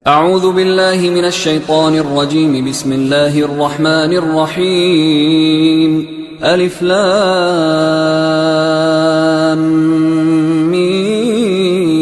أعوذ بالله من الشيطان الرجيم. بسم الله الرحمن الرحيم. ألف لام ميم.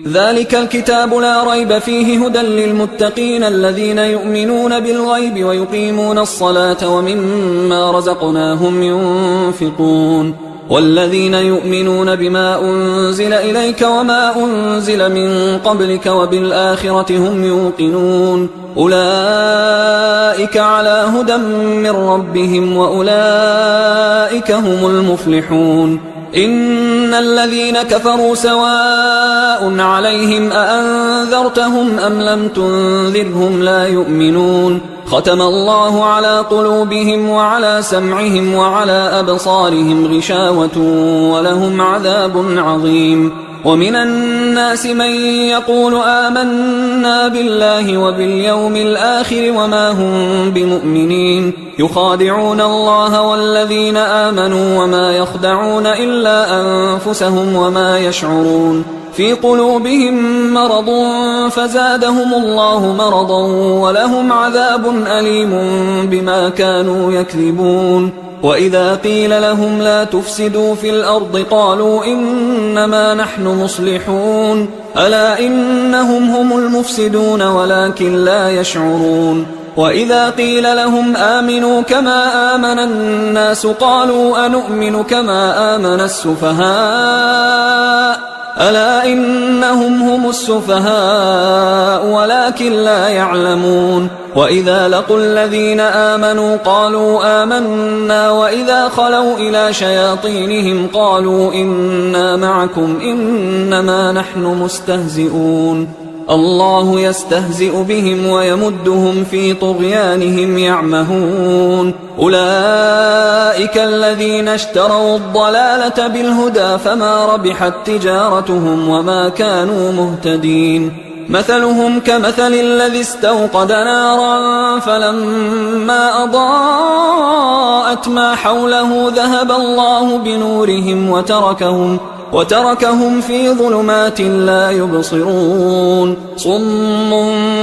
ذلك الكتاب لا ريب فيه هدى للمتقين الذين يؤمنون بالغيب ويقيمون الصلاة ومما رزقناهم ينفقون والذين يؤمنون بما أنزل إليك وما أنزل من قبلك وبالآخرة هم يوقنون أولئك على هدى من ربهم وأولئك هم المفلحون. إن الذين كفروا سواء عليهم أأنذرتهم أم لم تنذرهم لا يؤمنون ختم الله على قلوبهم وعلى سمعهم وعلى أبصارهم غشاوة ولهم عذاب عظيم. ومن الناس من يقول آمنا بالله وباليوم الآخر وما هم بمؤمنين يخادعون الله والذين آمنوا وما يخدعون إلا أنفسهم وما يشعرون في قلوبهم مرض فزادهم الله مرضا ولهم عذاب أليم بما كانوا يكذبون. وإذا قيل لهم لا تفسدوا في الأرض قالوا إنما نحن مصلحون ألا إنهم هم المفسدون ولكن لا يشعرون. وإذا قيل لهم آمنوا كما آمن الناس قالوا أنؤمن كما آمن السفهاء ألا إنهم هم السفهاء ولكن لا يعلمون. وإذا لقوا الذين آمنوا قالوا آمنا وإذا خلوا إلى شياطينهم قالوا إنا معكم إنما نحن مستهزئون الله يستهزئ بهم ويمدهم في طغيانهم يعمهون. أولئك الذين اشتروا الضلالة بالهدى فما ربحت تجارتهم وما كانوا مهتدين. مثلهم كمثل الذي استوقد نارا فلما أضاءت ما حوله ذهب الله بنورهم وتركهم في ظلمات لا يبصرون صم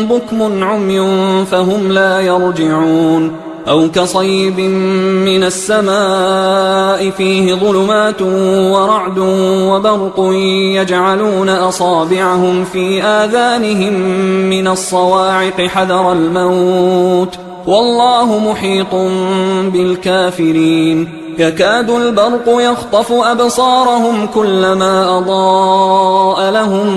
بكم عمي فهم لا يرجعون. أو كصيب من السماء فيه ظلمات ورعد وبرق يجعلون أصابعهم في آذانهم من الصواعق حذر الموت والله محيط بالكافرين. يكاد البرق يخطف أبصارهم كلما أضاء لهم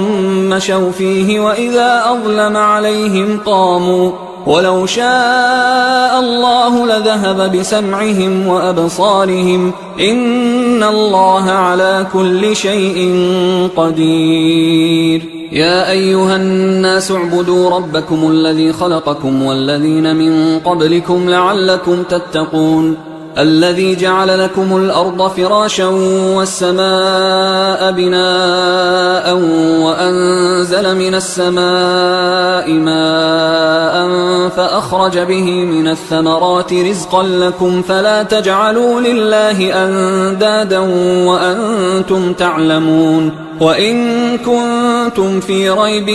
مشوا فيه وإذا أظلم عليهم قاموا ولو شاء الله لذهب بسمعهم وأبصارهم إن الله على كل شيء قدير. يا أيها الناس اعبدوا ربكم الذي خلقكم والذين من قبلكم لعلكم تتقون الذي جعل لكم الأرض فراشا والسماء بناء وأنزل من السماء ماء فأخرج به من الثمرات رزقا لكم فلا تجعلوا لله أندادا وأنتم تعلمون. وإن كنتم في ريب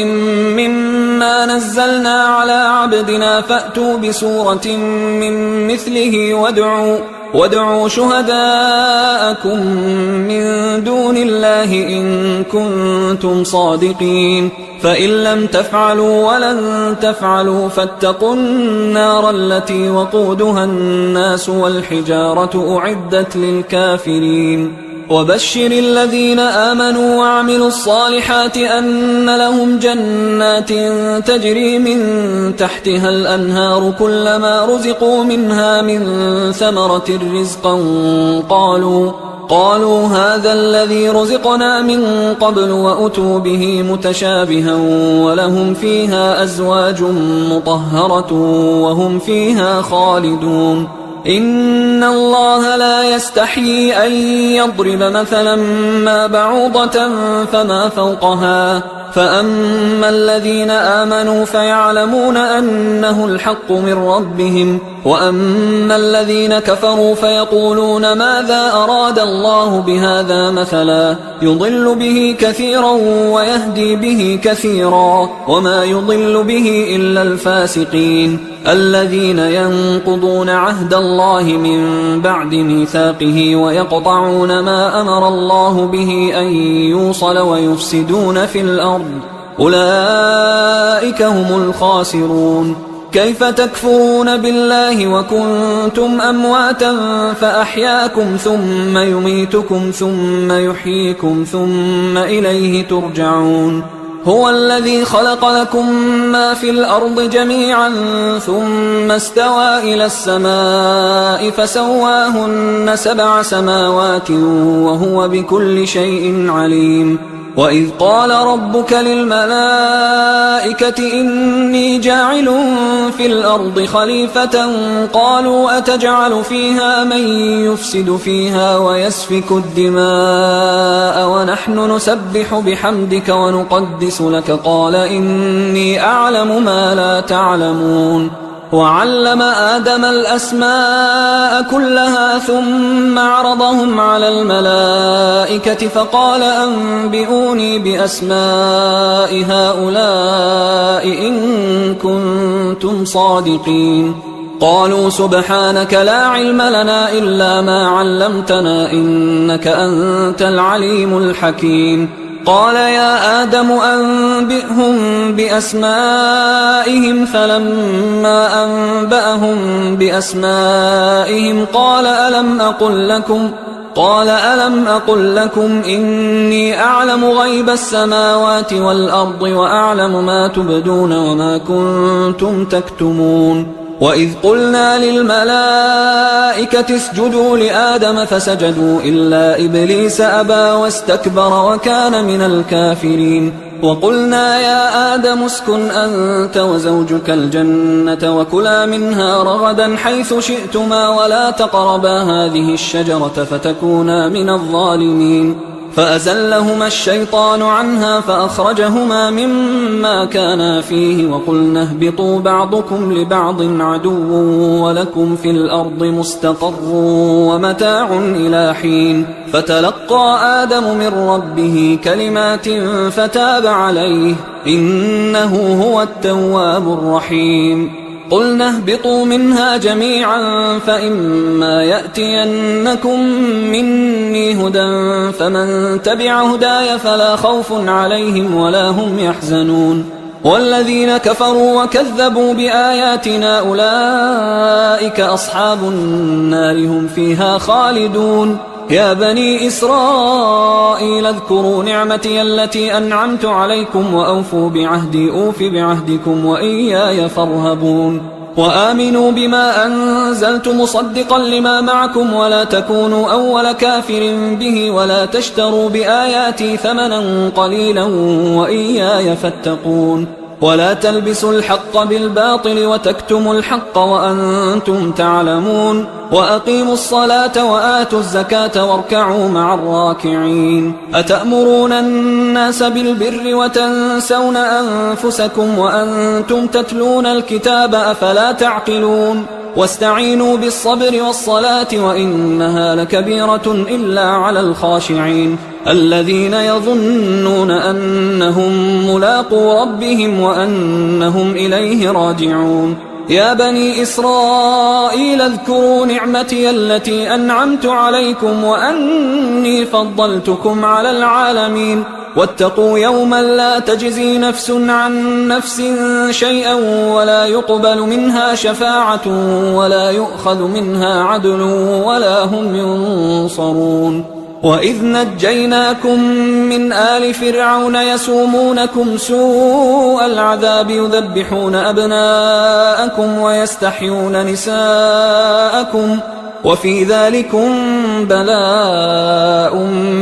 مما نزلنا على عبدنا فأتوا بسورة من مثله وادعوا شهداءكم من دون الله إن كنتم صادقين فإن لم تفعلوا ولن تفعلوا فاتقوا النار التي وقودها الناس والحجارة أعدت للكافرين. وبشر الذين آمنوا وعملوا الصالحات أن لهم جنات تجري من تحتها الأنهار كلما رزقوا منها من ثمرة رزقا قالوا هذا الذي رزقنا من قبل وأتوا به متشابها ولهم فيها أزواج مطهرة وهم فيها خالدون. إن الله لا يستحيي أن يضرب مثلا ما بعوضة فما فوقها فأما الذين آمنوا فيعلمون أنه الحق من ربهم وأما الذين كفروا فيقولون ماذا أراد الله بهذا مثلا يضل به كثيرا ويهدي به كثيرا وما يضل به إلا الفاسقين الذين ينقضون عهد الله من بعد ميثاقه ويقطعون ما أمر الله به أن يوصل ويفسدون في الأرض أولئك هم الخاسرون. كيف تكفرون بالله وكنتم أمواتا فأحياكم ثم يميتكم ثم يحييكم ثم إليه ترجعون. هو الذي خلق لكم ما في الأرض جميعا ثم استوى إلى السماء فسواهن 7 سماوات وهو بكل شيء عليم. وإذ قال ربك للملائكة إني جاعل في الأرض خليفة قالوا أتجعل فيها من يفسد فيها ويسفك الدماء ونحن نسبح بحمدك ونقدس لك قال إني أعلم ما لا تعلمون. وعلم آدم الأسماء كلها ثم عرضهم على الملائكة فقال أنبئوني بأسماء هؤلاء إن كنتم صادقين. قالوا سبحانك لا علم لنا إلا ما علمتنا إنك أنت العليم الحكيم. قال يا آدم أنبئهم بأسمائهم فلما أنبأهم بأسمائهم قال ألم أقل لكم إني أعلم غيب السماوات والأرض وأعلم ما تبدون وما كنتم تكتمون. وإذ قلنا للملائكة اسجدوا لآدم فسجدوا إلا إبليس أبى واستكبر وكان من الكافرين. وقلنا يا آدم اسكن أنت وزوجك الجنة وكلا منها رغدا حيث شئتما ولا تقربا هذه الشجرة فتكونا من الظالمين. فأزلهما الشيطان عنها فأخرجهما مما كانا فيه وقلنا اهبطوا بعضكم لبعض عدو ولكم في الأرض مستقر ومتاع إلى حين. فتلقى آدم من ربه كلمات فتاب عليه إنه هو التواب الرحيم. قلنا اهبطوا منها جميعا فإما يأتينكم مني هدى فمن تبع هداي فلا خوف عليهم ولا هم يحزنون. والذين كفروا وكذبوا بآياتنا أولئك أصحاب النار هم فيها خالدون. يا بني إسرائيل اذكروا نعمتي التي أنعمت عليكم وأوفوا بعهدي أوف بعهدكم وإياي فارهبون. وآمنوا بما أنزلت مصدقا لما معكم ولا تكونوا أول كافر به ولا تشتروا بآياتي ثمنا قليلا وإياي فاتقون. ولا تلبسوا الحق بالباطل وتكتموا الحق وأنتم تعلمون. وأقيموا الصلاة وآتوا الزكاة واركعوا مع الراكعين. أتأمرون الناس بالبر وتنسون أنفسكم وأنتم تتلون الكتاب أفلا تعقلون. واستعينوا بالصبر والصلاة وإنها لكبيرة إلا على الخاشعين الذين يظنون أنهم ملاقو ربهم وأنهم إليه راجعون. يا بني إسرائيل اذكروا نعمتي التي أنعمت عليكم وأني فضلتكم على العالمين. واتقوا يوما لا تجزي نفس عن نفس شيئا ولا يقبل منها شفاعة ولا يؤخذ منها عدل ولا هم ينصرون. وإذ نجيناكم من آل فرعون يسومونكم سوء العذاب يذبحون أبناءكم ويستحيون نساءكم وفي ذلكم بلاء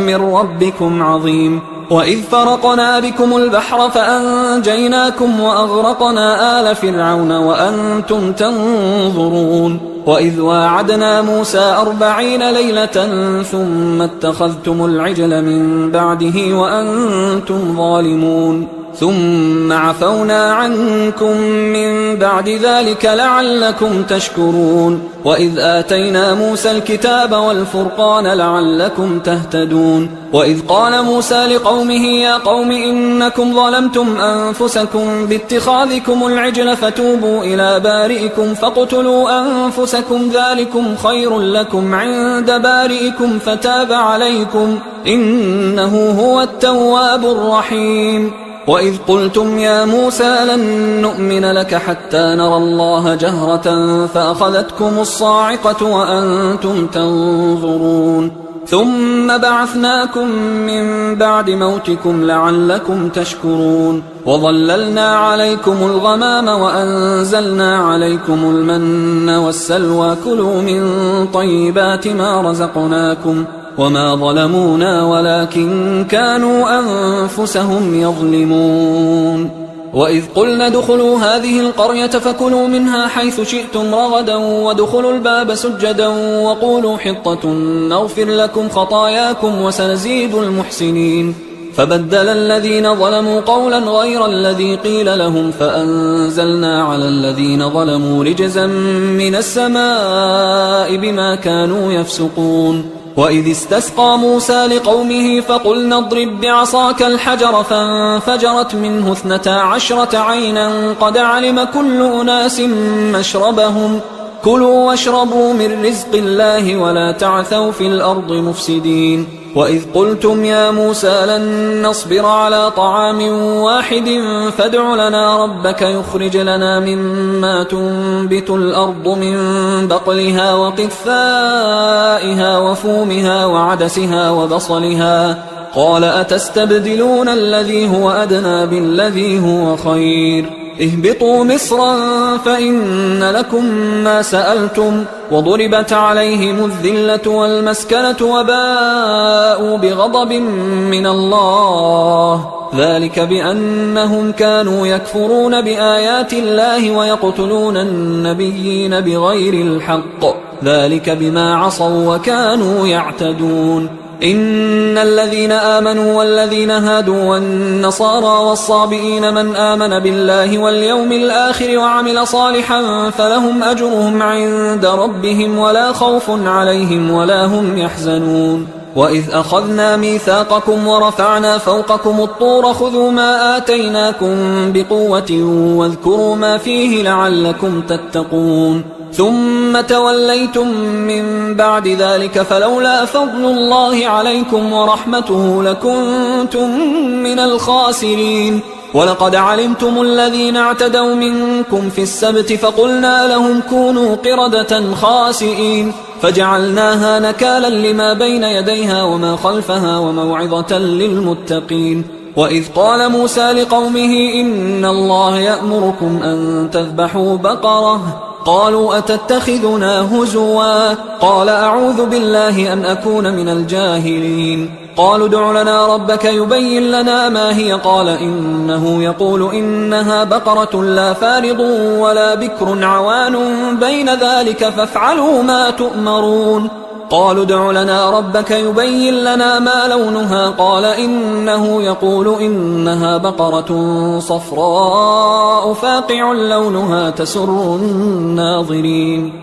من ربكم عظيم. وإذ فرقنا بكم البحر فأنجيناكم وأغرقنا آل فرعون وأنتم تنظرون. وإذ واعدنا موسى 40 ليلة ثم اتخذتم العجل من بعده وأنتم ظالمون. ثم عفونا عنكم من بعد ذلك لعلكم تشكرون وإذ آتينا موسى الكتاب والفرقان لعلكم تهتدون وإذ قال موسى لقومه يا قوم إنكم ظلمتم أنفسكم باتخاذكم العجل فتوبوا إلى بارئكم فاقتلوا أنفسكم ذلكم خير لكم عند بارئكم فتاب عليكم إنه هو التواب الرحيم وإذ قلتم يا موسى لن نؤمن لك حتى نرى الله جهرة فأخذتكم الصاعقة وأنتم تنظرون ثم بعثناكم من بعد موتكم لعلكم تشكرون وظللنا عليكم الغمام وأنزلنا عليكم المن والسلوى كلوا من طيبات ما رزقناكم وما ظلمونا ولكن كانوا أنفسهم يظلمون وإذ قلنا ادخلوا هذه القرية فكلوا منها حيث شئتم رغدا وادخلوا الباب سجدا وقولوا حطة نغفر لكم خطاياكم وسنزيد المحسنين فبدل الذين ظلموا قولا غير الذي قيل لهم فأنزلنا على الذين ظلموا رجزا من السماء بما كانوا يفسقون وإذ استسقى موسى لقومه فقلنا اضرب بعصاك الحجر فانفجرت منه 12 عينا قد علم كل أناس مشربهم كلوا واشربوا من رزق الله ولا تعثوا في الأرض مفسدين وإذ قلتم يا موسى لن نصبر على طعام واحد فادع لنا ربك يخرج لنا مما تنبت الأرض من بقلها وقثائها وفومها وعدسها وبصلها قال أتستبدلون الذي هو أدنى بالذي هو خير اهبطوا مصرا فإن لكم ما سألتم وضربت عليهم الذلة والمسكنة وباءوا بغضب من الله ذلك بأنهم كانوا يكفرون بآيات الله ويقتلون النبيين بغير الحق ذلك بما عصوا وكانوا يعتدون إن الذين آمنوا والذين هادوا والنصارى والصابئين من آمن بالله واليوم الآخر وعمل صالحا فلهم أجرهم عند ربهم ولا خوف عليهم ولا هم يحزنون وإذ أخذنا ميثاقكم ورفعنا فوقكم الطور خذوا ما آتيناكم بقوة واذكروا ما فيه لعلكم تتقون ثم توليتم من بعد ذلك فلولا فضل الله عليكم ورحمته لكنتم من الخاسرين ولقد علمتم الذين اعتدوا منكم في السبت فقلنا لهم كونوا قردة خاسئين فجعلناها نكالا لما بين يديها وما خلفها وموعظة للمتقين وإذ قال موسى لقومه إن الله يأمركم أن تذبحوا بقرة قالوا أتتخذنا هزوا قال أعوذ بالله أن أكون من الجاهلين قالوا ادع لنا ربك يبين لنا ما هي قال إنه يقول إنها بقرة لا فارض ولا بكر عوان بين ذلك فافعلوا ما تؤمرون قالوا ادع لنا ربك يبين لنا ما لونها قال إنه يقول إنها بقرة صفراء فاقع لونها تسر الناظرين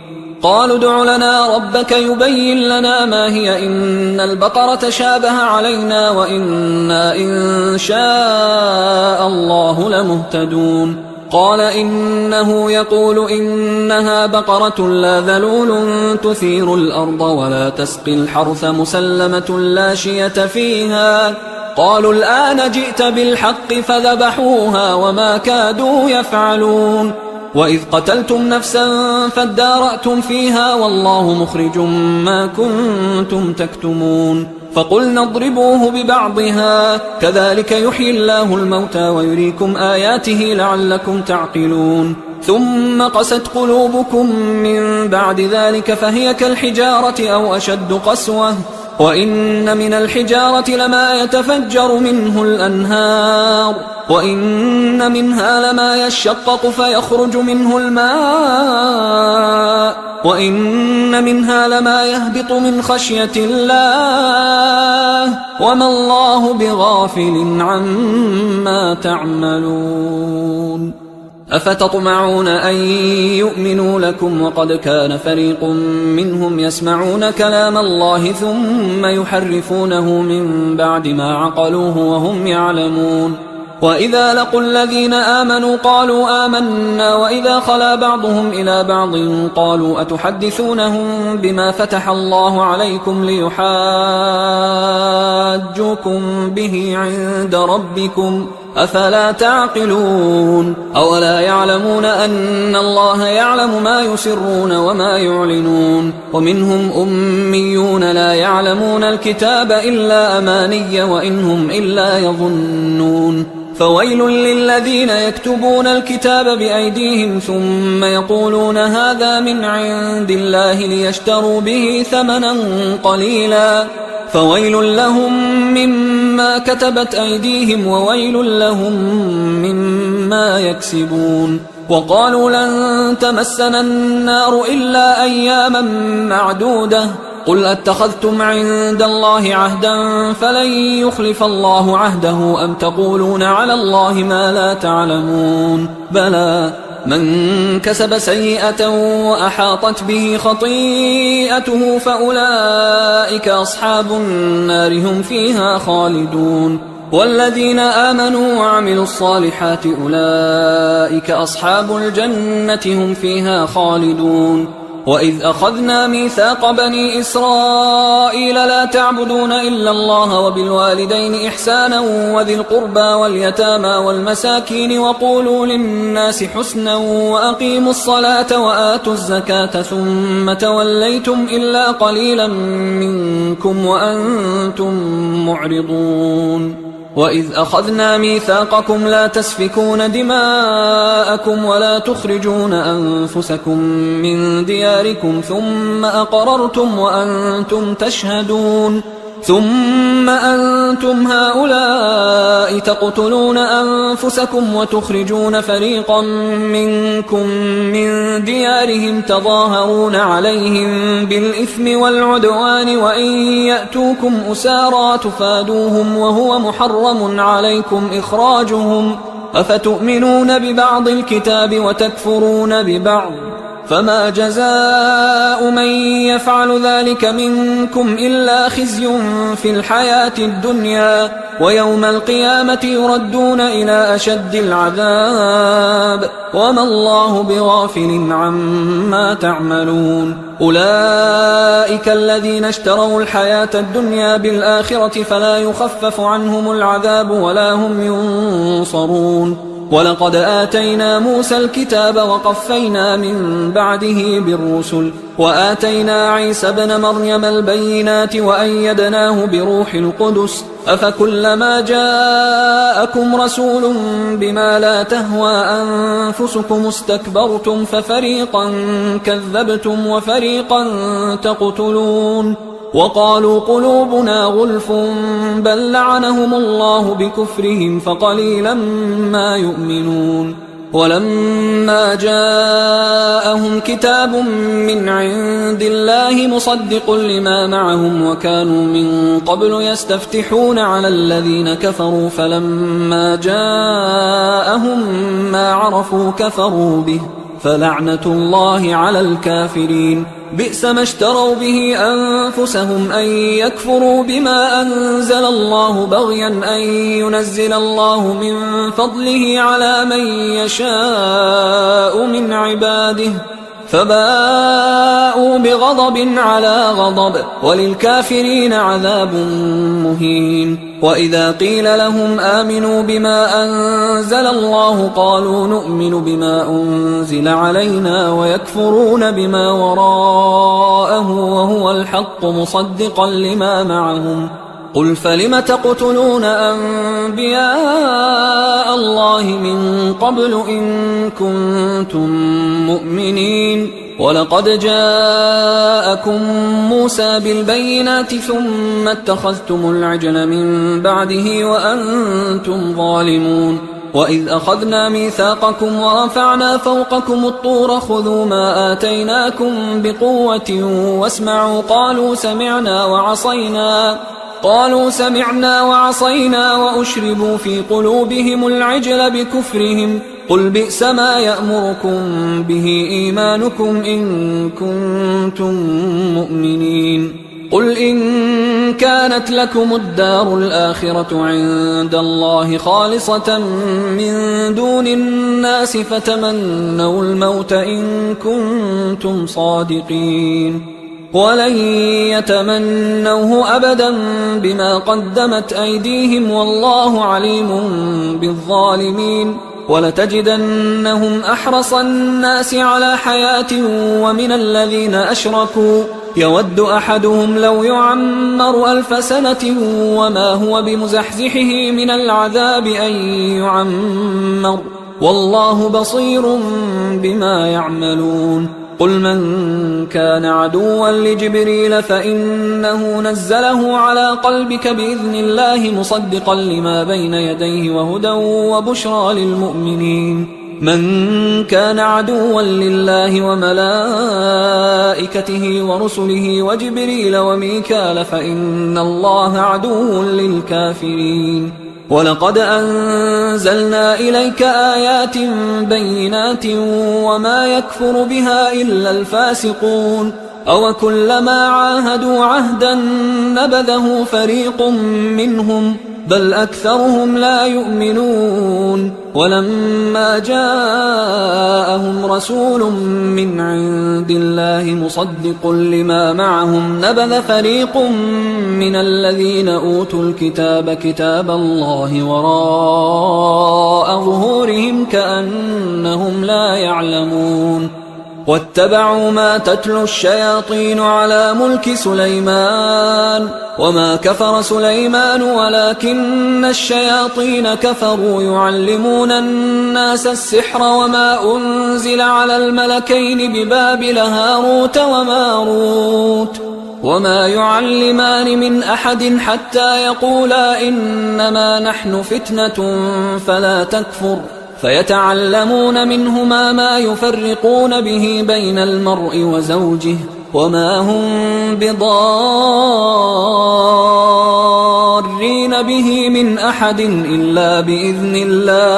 قالوا ادع لنا ربك يبين لنا ما هي إن البقرة شابه علينا وإنا إن شاء الله لمهتدون قال إنه يقول إنها بقرة لا ذلول تثير الأرض ولا تسقي الحرث مسلمة لا شية فيها قالوا الآن جئت بالحق فذبحوها وما كادوا يفعلون وإذ قتلتم نفسا فادارأتم فيها والله مخرج ما كنتم تكتمون فقلنا اضربوه ببعضها كذلك يحيي الله الموتى ويريكم آياته لعلكم تعقلون ثم قست قلوبكم من بعد ذلك فهي كالحجارة أو أشد قسوة وإن من الحجارة لما يتفجر منه الأنهار وإن منها لما يشقق فيخرج منه الماء وإن منها لما يهبط من خشية الله وما الله بغافل عما تعملون أفتطمعون أن يؤمنوا لكم وقد كان فريق منهم يسمعون كلام الله ثم يحرفونه من بعد ما عقلوه وهم يعلمون وإذا لقوا الذين آمنوا قالوا آمنا وإذا خلا بعضهم إلى بعض قالوا أتحدثونهم بما فتح الله عليكم ليحاجوكم به عند ربكم أفلا تعقلون أولا يعلمون أن الله يعلم ما يسرون وما يعلنون ومنهم أميون لا يعلمون الكتاب إلا أماني وإنهم إلا يظنون فويل للذين يكتبون الكتاب بأيديهم ثم يقولون هذا من عند الله ليشتروا به ثمنا قليلا فويل لهم مما كتبت أيديهم وويل لهم مما يكسبون وقالوا لن تمسنا النار إلا أياما معدودة قل أتخذتم عند الله عهدا فلن يخلف الله عهده أم تقولون على الله ما لا تعلمون بلى من كسب سيئة وأحاطت به خطيئته فأولئك أصحاب النار هم فيها خالدون والذين آمنوا وعملوا الصالحات أولئك أصحاب الجنة هم فيها خالدون وإذ أخذنا ميثاق بني إسرائيل لا تعبدون إلا الله وبالوالدين إحسانا وذي القربى واليتامى والمساكين وقولوا للناس حسنا وأقيموا الصلاة وآتوا الزكاة ثم توليتم إلا قليلا منكم وأنتم معرضون وإذ أخذنا ميثاقكم لا تسفكون دماءكم ولا تخرجون أنفسكم من دياركم ثم أقررتم وأنتم تشهدون ثم أنتم هؤلاء تقتلون أنفسكم وتخرجون فريقا منكم من ديارهم تظاهرون عليهم بالإثم والعدوان وإن يأتوكم أسارى تفادوهم وهو محرم عليكم إخراجهم أفتؤمنون ببعض الكتاب وتكفرون ببعض فما جزاء من يفعل ذلك منكم إلا خزي في الحياة الدنيا ويوم القيامة يردون إلى أشد العذاب وما الله بغافل عما تعملون أولئك الذين اشتروا الحياة الدنيا بالآخرة فلا يخفف عنهم العذاب ولا هم ينصرون ولقد آتينا موسى الكتاب وقفينا من بعده بالرسل وآتينا عيسى ابن مريم البينات وأيدناه بروح القدس أفكلما جاءكم رسول بما لا تهوى أنفسكم استكبرتم ففريقا كذبتم وفريقا تقتلون وقالوا قلوبنا غلف بل لعنهم الله بكفرهم فقليلا ما يؤمنون ولما جاءهم كتاب من عند الله مصدق لما معهم وكانوا من قبل يستفتحون على الذين كفروا فلما جاءهم ما عرفوا كفروا به فلعنة الله على الكافرين بئس ما اشتروا به أنفسهم أن يكفروا بما أنزل الله بغيا أن ينزل الله من فضله على من يشاء من عباده فباءوا بغضب على غضب وللكافرين عذاب مهين وإذا قيل لهم آمنوا بما أنزل الله قالوا نؤمن بما أنزل علينا ويكفرون بما وراءه وهو الحق مصدقا لما معهم قل فلم تقتلون أنبياء الله من قبل إن كنتم مؤمنين ولقد جاءكم موسى بالبينات ثم اتخذتم العجل من بعده وأنتم ظالمون وإذ أخذنا ميثاقكم ورفعنا فوقكم الطور خذوا ما آتيناكم بقوة واسمعوا قالوا سمعنا وعصينا وأشربوا في قلوبهم العجل بكفرهم قل بئس ما يأمركم به إيمانكم إن كنتم مؤمنين قل إن كانت لكم الدار الآخرة عند الله خالصة من دون الناس فتمنوا الموت إن كنتم صادقين ولن يتمنوه أبدا بما قدمت أيديهم والله عليم بالظالمين ولتجدنهم أحرص الناس على حياة ومن الذين أشركوا يود أحدهم لو يعمر 1000 سنة وما هو بمزحزحه من العذاب أن يعمر والله بصير بما يعملون قل من كان عدوا لجبريل فإنه نزله على قلبك بإذن الله مصدقا لما بين يديه وهدى وبشرى للمؤمنين من كان عدوا لله وملائكته ورسله وجبريل وميكال فإن الله عدو للكافرين ولقد أنزلنا إليك آيات بينات وما يكفر بها إلا الفاسقون أوكلما عاهدوا عهدا نبذه فريق منهم بل أكثرهم لا يؤمنون ولما جاءهم رسول من عند الله مصدق لما معهم نبذ فريق من الذين أوتوا الكتاب كتاب الله وراء ظهورهم كأنهم لا يعلمون واتبعوا ما تتلو الشياطين على ملك سليمان وما كفر سليمان ولكن الشياطين كفروا يعلمون الناس السحر وما أنزل على الملكين ببابل هاروت وماروت وما يعلمان من أحد حتى يقولا إنما نحن فتنة فلا تكفر فيتعلمون منهما ما يفرقون به بين المرء وزوجه وما هم بضارين به من أحد إلا بإذن الله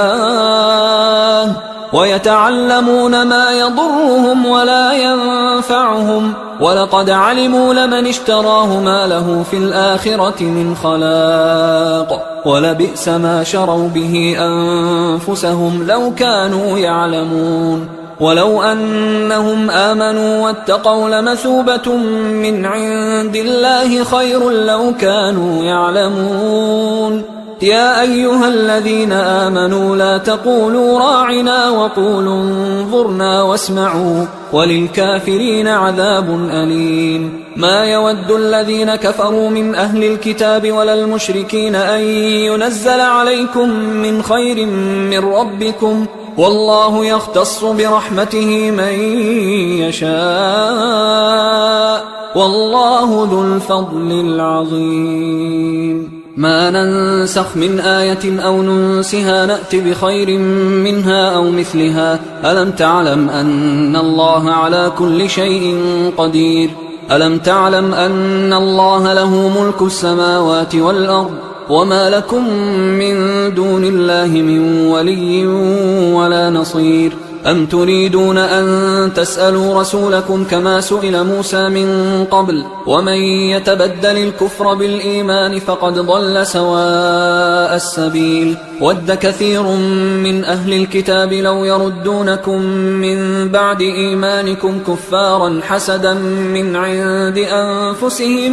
ويتعلمون ما يضرهم ولا ينفعهم ولقد علموا لمن اشتراه ما له في الآخرة من خلاق ولبئس ما شروا به أنفسهم لو كانوا يعلمون ولو أنهم آمنوا واتقوا لمثوبة من عند الله خير لو كانوا يعلمون يا أيها الذين آمنوا لا تقولوا راعنا وقولوا انظرنا واسمعوا وللكافرين عذاب أليم ما يود الذين كفروا من أهل الكتاب ولا المشركين أن ينزل عليكم من خير من ربكم والله يختص برحمته من يشاء والله ذو الفضل العظيم ما ننسخ من آية أو ننسها نأت بخير منها أو مثلها ألم تعلم أن الله على كل شيء قدير ألم تعلم أن الله له ملك السماوات والأرض وما لكم من دون الله من ولي ولا نصير أم تريدون أن تسألوا رسولكم كما سئل موسى من قبل ومن يتبدل الكفر بالإيمان فقد ضل سواء السبيل ود كثير من أهل الكتاب لو يردونكم من بعد إيمانكم كفارا حسدا من عند أنفسهم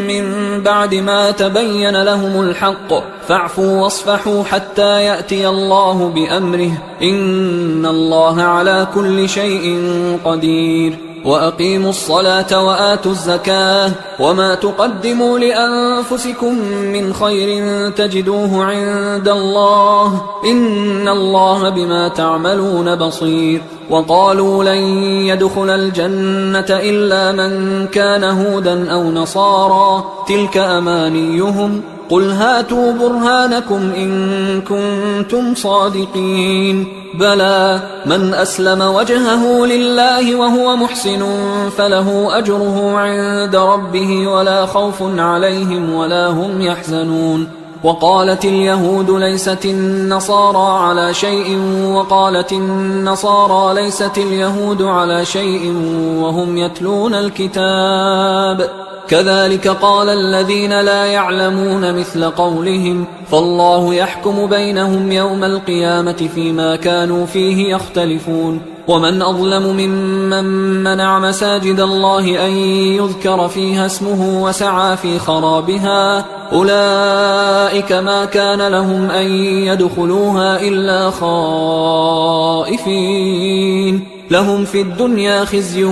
من بعد ما تبين لهم الحق فاعفوا واصفحوا حتى يأتي الله بأمره إن الله على كل شيء قدير وأقيموا الصلاة وآتوا الزكاة وما تقدموا لأنفسكم من خير تجدوه عند الله إن الله بما تعملون بصير. وقالوا لن يدخل الجنة إلا من كان هودا أو نصارى تلك أمانيهم قل هاتوا برهانكم إن كنتم صادقين بلى من أسلم وجهه لله وهو محسن فله أجره عند ربه ولا خوف عليهم ولا هم يحزنون. وقالت اليهود ليست النصارى على شيء وقالت النصارى ليست اليهود على شيء وهم يتلون الكتاب كذلك قال الذين لا يعلمون مثل قولهم فالله يحكم بينهم يوم القيامة فيما كانوا فيه يختلفون. ومن أظلم ممن منع مساجد الله أن يذكر فيها اسمه وسعى في خرابها أولئك ما كان لهم أن يدخلوها إلا خائفين لهم في الدنيا خزي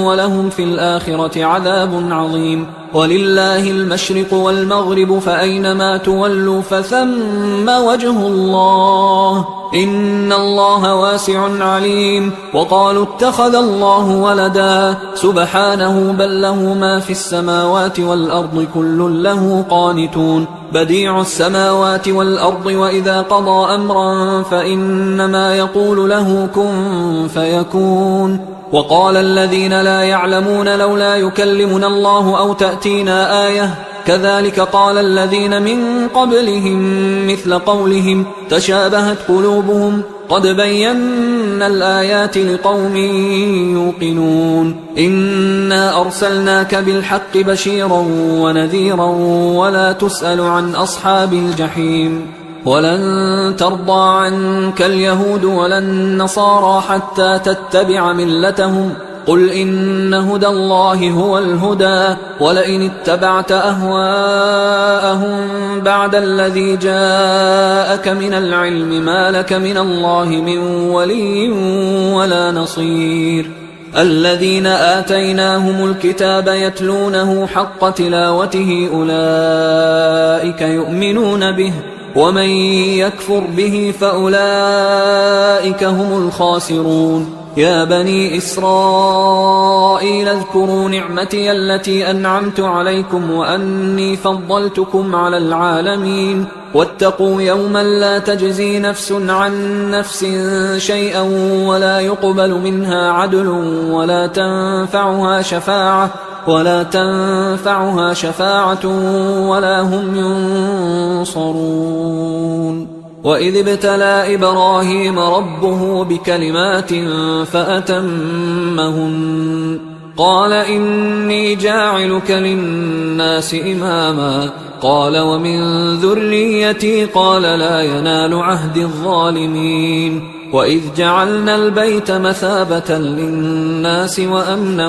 ولهم في الآخرة عذاب عظيم. ولله المشرق والمغرب فأينما تولوا فثم وجه الله إن الله واسع عليم. وقالوا اتخذ الله ولدا سبحانه بل له ما في السماوات والأرض كل له قانتون بديع السماوات والأرض وإذا قضى أمرا فإنما يقول له كن فيكون. وقال الذين لا يعلمون لولا يكلمنا الله أو تأتينا آية كذلك قال الذين من قبلهم مثل قولهم تشابهت قلوبهم قد بينا الآيات لقوم يوقنون. إنا أرسلناك بالحق بشيرا ونذيرا ولا تسأل عن أصحاب الجحيم. ولن ترضى عنك اليهود ولا النصارى حتى تتبع ملتهم قل إن هدى الله هو الهدى ولئن اتبعت أهواءهم بعد الذي جاءك من العلم ما لك من الله من ولي ولا نصير. الذين آتيناهم الكتاب يتلونه حق تلاوته أولئك يؤمنون به ومن يكفر به فأولئك هم الخاسرون. يا بني إسرائيل اذكروا نعمتي التي أنعمت عليكم وأني فضلتكم على العالمين واتقوا يوما لا تجزي نفس عن نفس شيئا ولا يقبل منها عدل ولا تنفعها شفاعة ولا هم ينصرون. وإذ ابتلى إبراهيم ربه بكلمات فأتمهن قال إني جاعلك للناس إماما قال ومن ذريتي قال لا ينال عهد الظالمين. وإذ جعلنا البيت مثابة للناس وأمنا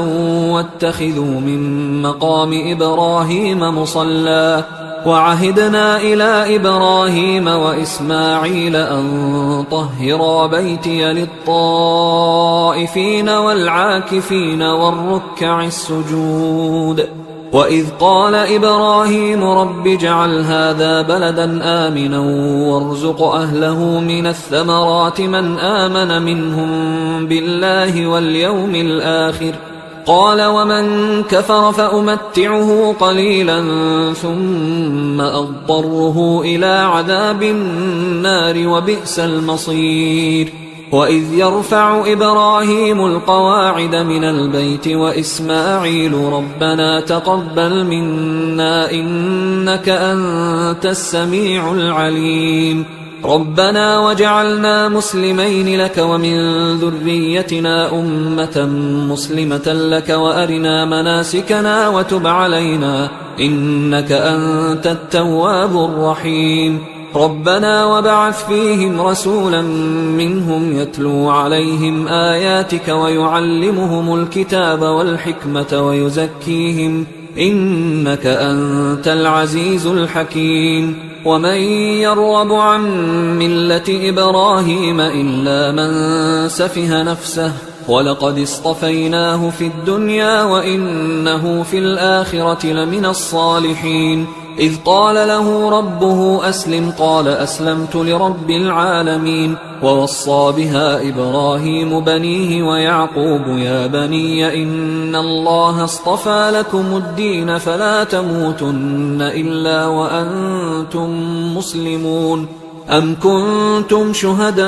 واتخذوا من مقام إبراهيم مصلى وعهدنا إلى إبراهيم وإسماعيل أن طهرا بيتي للطائفين والعاكفين والركع السجود. وإذ قال إبراهيم رب اجعل هذا بلدا آمنا وارزق أهله من الثمرات من آمن منهم بالله واليوم الآخر قال ومن كفر فأمتعه قليلا ثم أضطره إلى عذاب النار وبئس المصير. وإذ يرفع إبراهيم القواعد من البيت وإسماعيل ربنا تقبل منا إنك أنت السميع العليم ربنا وجعلنا مسلمين لك ومن ذريتنا أمة مسلمة لك وأرنا مناسكنا وتب علينا إنك أنت التواب الرحيم ربنا وبعث فيهم رسولا منهم يتلو عليهم آياتك ويعلمهم الكتاب والحكمة ويزكيهم إنك أنت العزيز الحكيم. ومن يرغب عن ملة إبراهيم إلا من سفه نفسه ولقد اصطفيناه في الدنيا وإنه في الآخرة لمن الصالحين. إذ قال له ربه أسلم قال أسلمت لرب العالمين. ووصى بها إبراهيم بنيه ويعقوب يا بني إن الله اصطفى لكم الدين فلا تموتن إلا وأنتم مسلمون. أم كنتم شهداء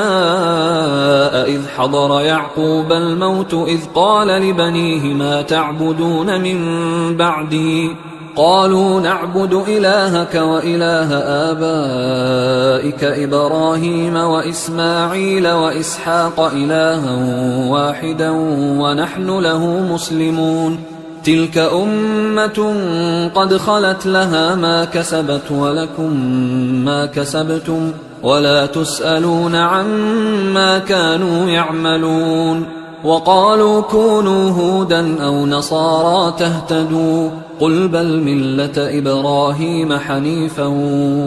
إذ حضر يعقوب الموت إذ قال لبنيه ما تعبدون من بعدي قالوا نعبد إلهك وإله آبائك إبراهيم وإسماعيل وإسحاق إلها واحدا ونحن له مسلمون. تلك أمة قد خلت لها ما كسبت ولكم ما كسبتم ولا تسألون عما كانوا يعملون. وقالوا كونوا هودا أو نصارى تهتدوا قل بل ملة إبراهيم حنيفا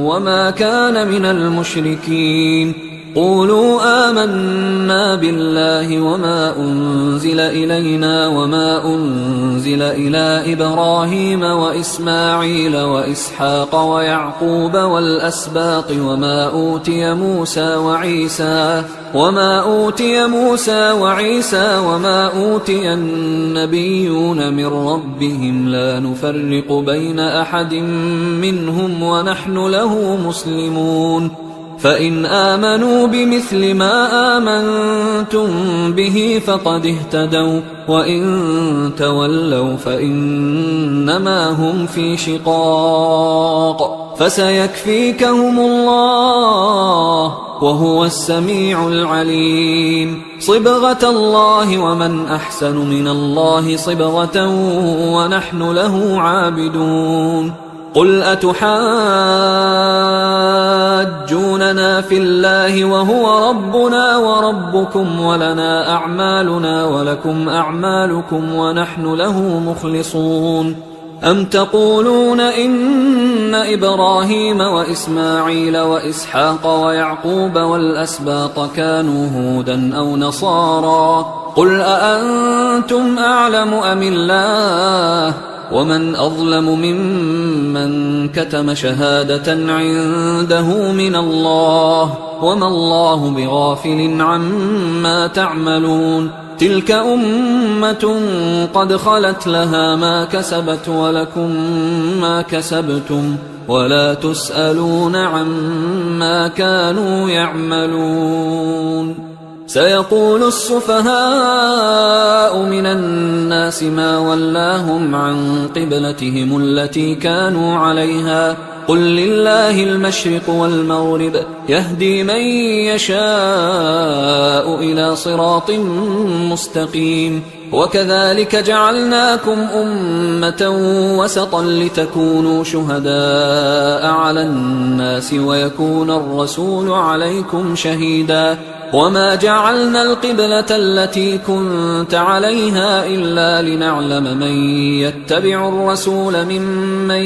وما كان من المشركين. قولوا آمنا بالله وما أنزل إلينا وما أنزل إلى إبراهيم وإسماعيل وإسحاق ويعقوب والأسباط وما أوتي موسى وعيسى وما أوتي النبيون من ربهم لا نفرق بين أحد منهم ونحن له مسلمون. فإن آمنوا بمثل ما آمنتم به فقد اهتدوا وإن تولوا فإنما هم في شقاق فسيكفيكهم الله وهو السميع العليم. صبغة الله ومن أحسن من الله صبغة ونحن له عابدون. قل أتحاجوننا في الله وهو ربنا وربكم ولنا أعمالنا ولكم أعمالكم ونحن له مخلصون. أم تقولون إن إبراهيم وإسماعيل وإسحاق ويعقوب والأسباط كانوا هودا أو نصارى قل أأنتم أعلم أم الله ومن أظلم ممن كتم شهادة عنده من الله وما الله بغافل عما تعملون. تلك أمة قد خلت لها ما كسبت ولكم ما كسبتم ولا تسألون عما كانوا يعملون. سيقول السفهاء من الناس ما ولاهم عن قبلتهم التي كانوا عليها قل لله المشرق والمغرب يهدي من يشاء إلى صراط مستقيم. وكذلك جعلناكم أمة وسطا لتكونوا شهداء على الناس ويكون الرسول عليكم شهيدا. وما جعلنا القبلة التي كنت عليها إلا لنعلم من يتبع الرسول ممن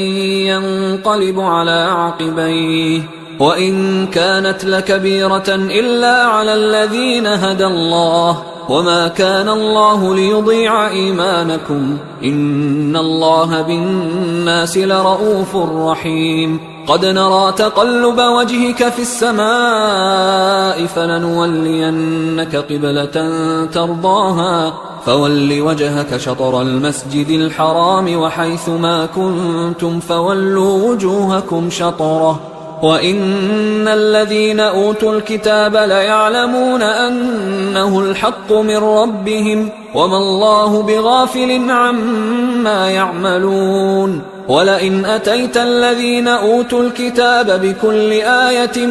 ينقلب على عقبيه وإن كانت لكبيرة إلا على الذين هدى الله وما كان الله ليضيع إيمانكم إن الله بالناس لرؤوف رحيم. قد نرى تقلب وجهك في السماء فلنولينك قبلة ترضاها فول وجهك شطر المسجد الحرام وحيث ما كنتم فولوا وجوهكم شطره وإن الذين أوتوا الكتاب ليعلمون أنه الحق من ربهم وما الله بغافل عما يعملون. ولئن أتيت الذين أوتوا الكتاب بكل آية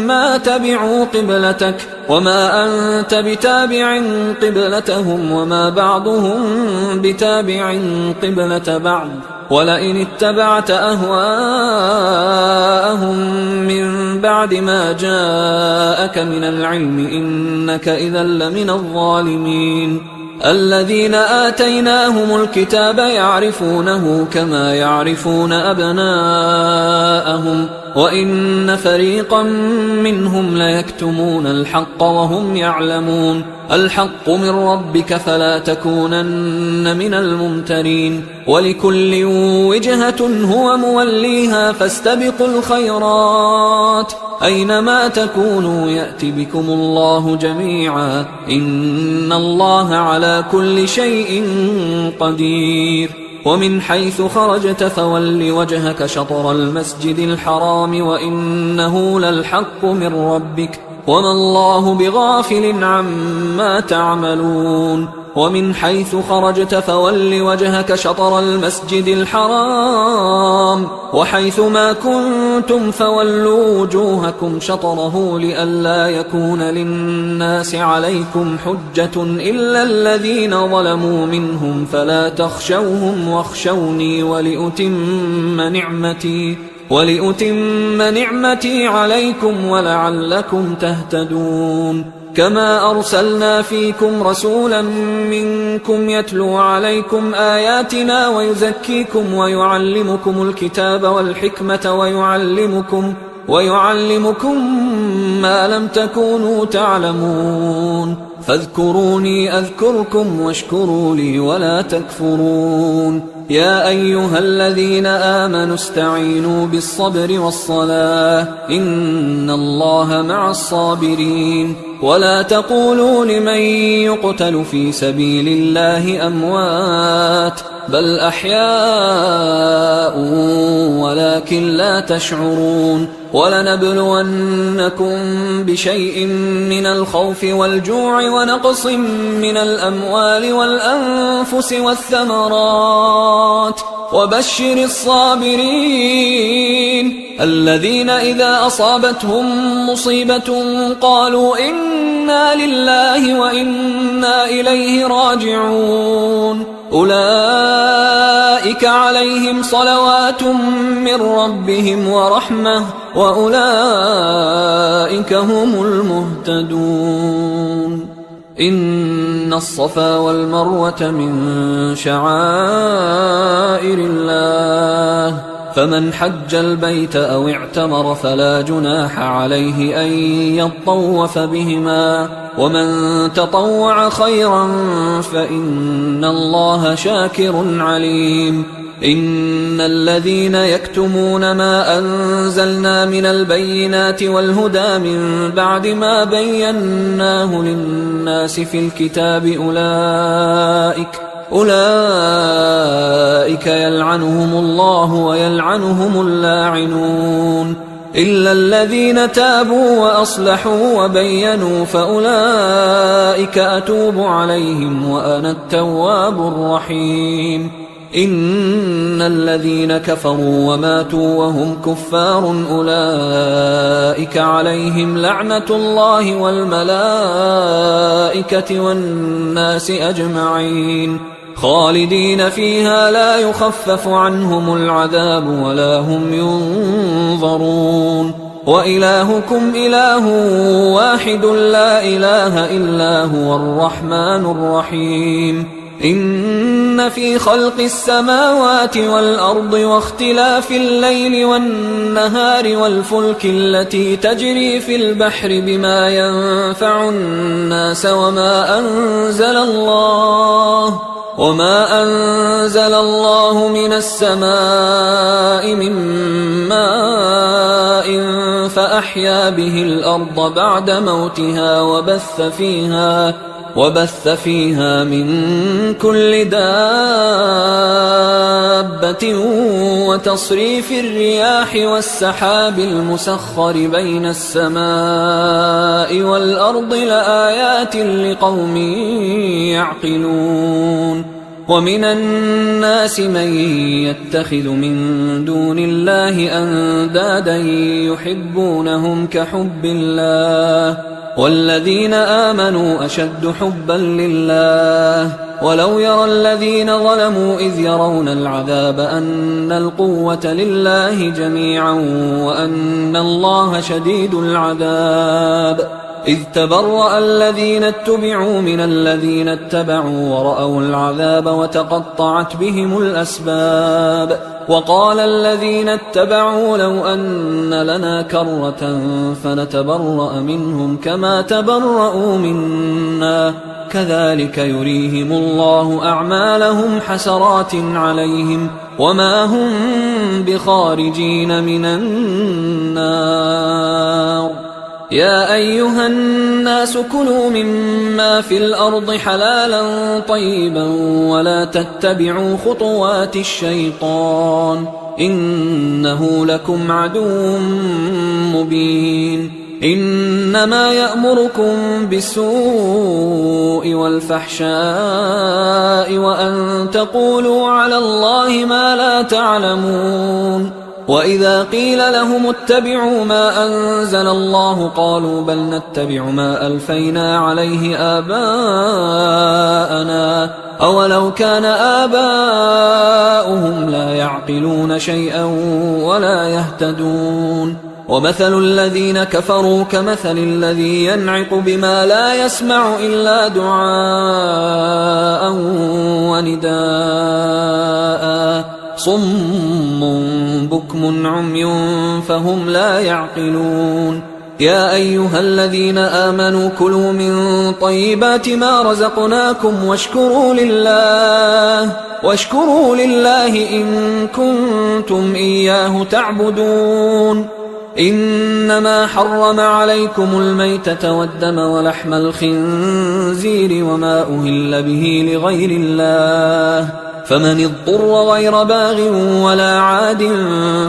ما تبعوا قبلتك وما أنت بتابع قبلتهم وما بعضهم بتابع قبلة بعض ولئن اتبعت أهواءهم من بعد ما جاءك من العلم إنك إذا لمن الظالمين. الذين آتيناهم الكتاب يعرفونه كما يعرفون أبناءهم وإن فريقا منهم ليكتمون الحق وهم يعلمون الحق من ربك فلا تكونن من الممترين ولكل وجهة هو موليها فاستبقوا الخيرات أينما تكونوا يأت بكم الله جميعا إن الله على كل شيء قدير ومن حيث خرجت فول وجهك شطر المسجد الحرام وإنه للحق من ربك وما الله بغافل عما تعملون ومن حيث خرجت فول وجهك شطر المسجد الحرام وحيث ما كنتم فولوا وجوهكم شطره لئلا يكون للناس عليكم حجة إلا الذين ظلموا منهم فلا تخشوهم واخشوني ولأتم نعمتي عليكم ولعلكم تهتدون كما أرسلنا فيكم رسولا منكم يتلو عليكم آياتنا ويزكيكم ويعلمكم الكتاب والحكمة ويعلمكم ما لم تكونوا تعلمون فاذكروني أذكركم واشكروا لي ولا تكفرون يا أيها الذين آمنوا استعينوا بالصبر والصلاة إن الله مع الصابرين ولا تقولوا لمن يقتل في سبيل الله أموات بل أحياء ولكن لا تشعرون ولنبلونكم بشيء من الخوف والجوع ونقص من الأموال والأنفس والثمرات وبشر الصابرين الذين إذا أصابتهم مصيبة قالوا إنا لله وإنا إليه راجعون أولئك عليهم صلوات من ربهم ورحمة وأولئك هم المهتدون إن الصفا والمروة من شعائر الله فمن حج البيت أو اعتمر فلا جناح عليه أن يطوف بهما ومن تطوع خيرا فإن الله شاكر عليم إن الذين يكتمون ما أنزلنا من البينات والهدى من بعد ما بيناه للناس في الكتاب أولئك يلعنهم الله ويلعنهم اللاعنون إلا الذين تابوا وأصلحوا وبينوا فأولئك أتوب عليهم وأنا التواب الرحيم إن الذين كفروا وماتوا وهم كفار أولئك عليهم لعنة الله والملائكة والناس أجمعين خالدين فيها لا يخفف عنهم العذاب ولا هم ينظرون وإلهكم إله واحد لا إله إلا هو الرحمن الرحيم إن في خلق السماوات والأرض واختلاف الليل والنهار والفلك التي تجري في البحر بما ينفع الناس وما أنزل الله من السماء من ماء فأحيا به الأرض بعد موتها وبث فيها من كل دابة وتصريف الرياح والسحاب المسخر بين السماء والأرض لآيات لقوم يعقلون ومن الناس من يتخذ من دون الله أندادا يحبونهم كحب الله والذين آمنوا أشد حبا لله ولو يرى الذين ظلموا إذ يرون العذاب أن القوة لله جميعا وأن الله شديد العذاب إذ تبرأ الذين اتبعوا من الذين اتبعوا ورأوا العذاب وتقطعت بهم الأسباب وقال الذين اتبعوا لو أن لنا كرة فنتبرأ منهم كما تبرأوا منا كذلك يريهم الله أعمالهم حسرات عليهم وما هم بخارجين من النار يا أيها الناس كلوا مما في الأرض حلالا طيبا ولا تتبعوا خطوات الشيطان إنه لكم عدو مبين إنما يأمركم بالسوء والفحشاء وأن تقولوا على الله ما لا تعلمون وإذا قيل لهم اتبعوا ما أنزل الله قالوا بل نتبع ما ألفينا عليه آباءنا أولو كان آباؤهم لا يعقلون شيئا ولا يهتدون ومثل الذين كفروا كمثل الذي ينعق بما لا يسمع إلا دعاء ونداء صم بكم عمي فهم لا يعقلون يا أيها الذين آمنوا كلوا من طيبات ما رزقناكم واشكروا لله إن كنتم إياه تعبدون إنما حرم عليكم الميتة والدم ولحم الخنزير وما أهل به لغير الله فمن اضطر غير باغ ولا عاد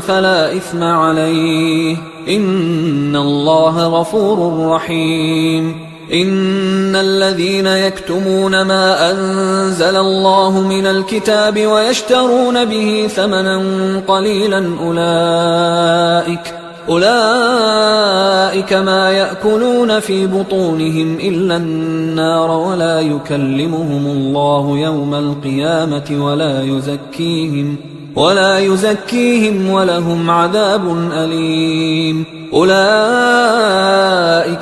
فلا إثم عليه إن الله غفور رحيم إن الذين يكتمون ما أنزل الله من الكتاب ويشترون به ثمنا قليلا أولئك ما يأكلون في بطونهم إلا النار ولا يكلمهم الله يوم القيامة ولا يزكيهم ولهم عذاب أليم أولئك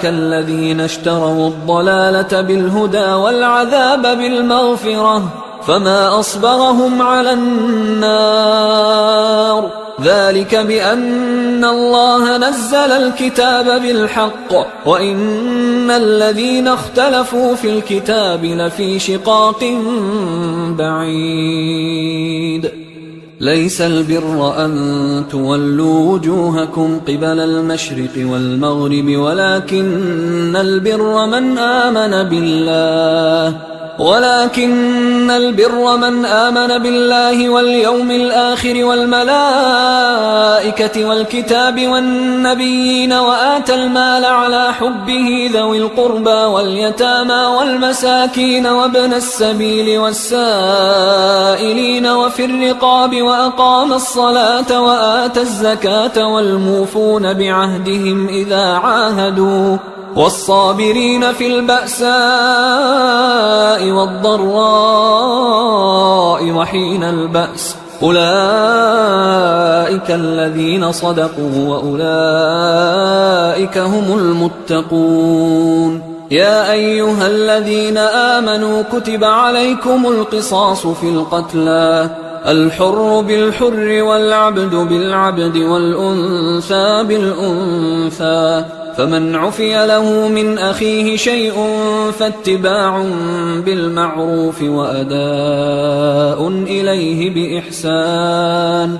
الذين اشتروا الضلالة بالهدى والعذاب بالمغفرة فما أصبرهم على النار ذلك بأن الله نزل الكتاب بالحق وإن الذين اختلفوا في الكتاب لفي شقاق بعيد ليس البر أن تولوا وجوهكم قبل المشرق والمغرب ولكن البر من آمن بالله واليوم الآخر والملائكة والكتاب والنبيين وآتى المال على حبه ذوي القربى واليتامى والمساكين وابن السبيل والسائلين وفي الرقاب وأقام الصلاة وآتى الزكاة والموفون بعهدهم إذا عاهدوا والصابرين في البأساء والضراء وحين البأس أولئك الذين صدقوا وأولئك هم المتقون يا أيها الذين آمنوا كتب عليكم القصاص في القتلى الحر بالحر والعبد بالعبد والأنثى بالأنثى فمن عفي له من أخيه شيء فاتباع بالمعروف وأداء إليه بإحسان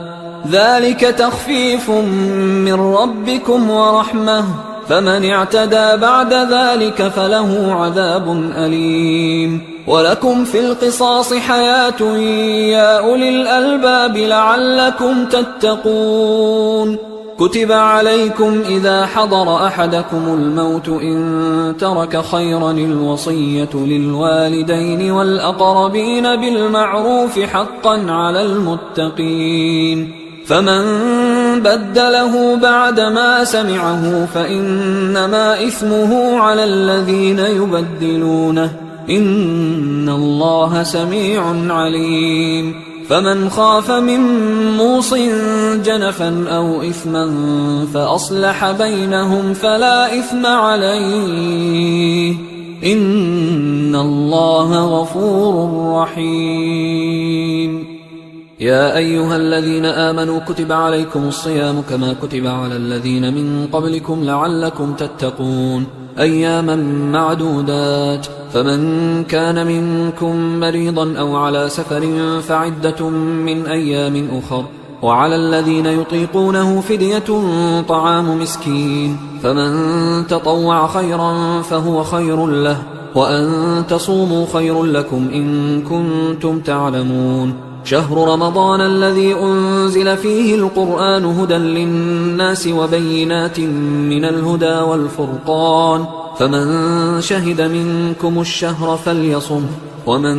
ذلك تخفيف من ربكم ورحمة فمن اعتدى بعد ذلك فله عذاب أليم ولكم في القصاص حياة يا أولي الألباب لعلكم تتقون كتب عليكم إذا حضر أحدكم الموت إن ترك خيرا الوصية للوالدين والأقربين بالمعروف حقا على المتقين فمن بدله بعدما سمعه فإنما إثمه على الذين يبدلونه إن الله سميع عليم فمن خاف من موص جنفا أو إثما فأصلح بينهم فلا إثم عليه إن الله غفور رحيم. يا أيها الذين آمنوا كتب عليكم الصيام كما كتب على الذين من قبلكم لعلكم تتقون أياما معدودات، فمن كان منكم مريضا أو على سفر فعدة من أيام أخر، وعلى الذين يطيقونه فدية طعام مسكين، فمن تطوع خيرا فهو خير له، وأن تصوموا خير لكم إن كنتم تعلمون. شهر رمضان الذي أنزل فيه القرآن هدى للناس وبينات من الهدى والفرقان، فمن شهد منكم الشهر فليصمه، ومن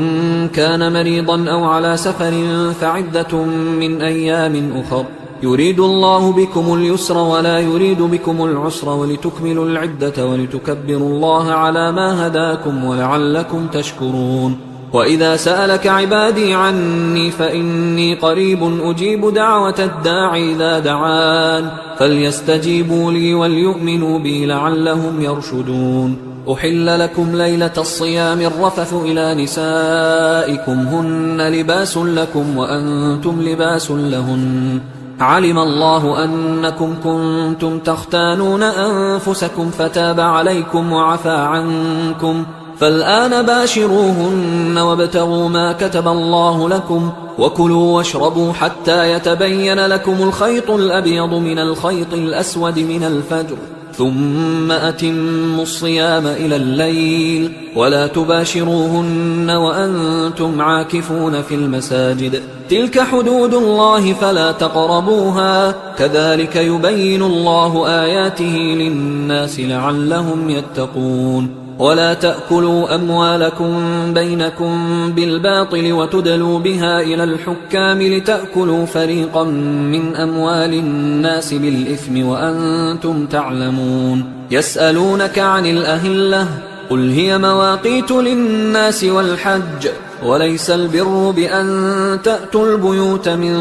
كان مريضا أو على سفر فعدة من أيام أخر، يريد الله بكم اليسر ولا يريد بكم العسر ولتكملوا العدة ولتكبروا الله على ما هداكم ولعلكم تشكرون. وإذا سألك عبادي عني فإني قريب أجيب دعوة الداعي إذا دعان، فليستجيبوا لي وليؤمنوا بي لعلهم يرشدون. أحل لكم ليلة الصيام الرفث إلى نسائكم هن لباس لكم وأنتم لباس لهن، علم الله أنكم كنتم تختانون أنفسكم فتاب عليكم وعفى عنكم، فالآن باشروهن وابتغوا ما كتب الله لكم، وكلوا واشربوا حتى يتبين لكم الخيط الأبيض من الخيط الأسود من الفجر، ثم أتموا الصيام إلى الليل، ولا تباشروهن وأنتم عاكفون في المساجد، تلك حدود الله فلا تقربوها، كذلك يبين الله آياته للناس لعلهم يتقون. ولا تأكلوا أموالكم بينكم بالباطل وتدلوا بها إلى الحكام لتأكلوا فريقا من أموال الناس بالإثم وأنتم تعلمون. يسألونك عن الأهلة قل هي مواقيت للناس والحج، وليس البر بأن تأتوا البيوت من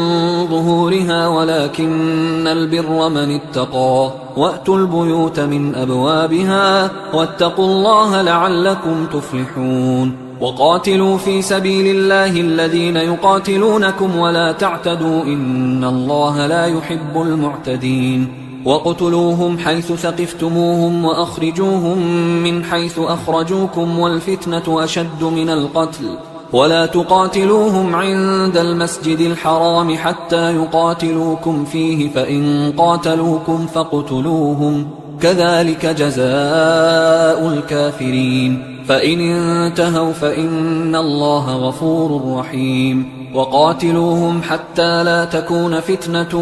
ظهورها ولكن البر من اتقى، وأتوا البيوت من أبوابها واتقوا الله لعلكم تفلحون. وقاتلوا في سبيل الله الذين يقاتلونكم ولا تعتدوا إن الله لا يحب المعتدين. وقتلوهم حيث ثقفتموهم وأخرجوهم من حيث أخرجوكم والفتنة أشد من القتل، ولا تقاتلوهم عند المسجد الحرام حتى يقاتلوكم فيه، فإن قاتلوكم فاقتلوهم، كذلك جزاء الكافرين، فإن انتهوا فإن الله غفور رحيم. وقاتلوهم حتى لا تكون فتنة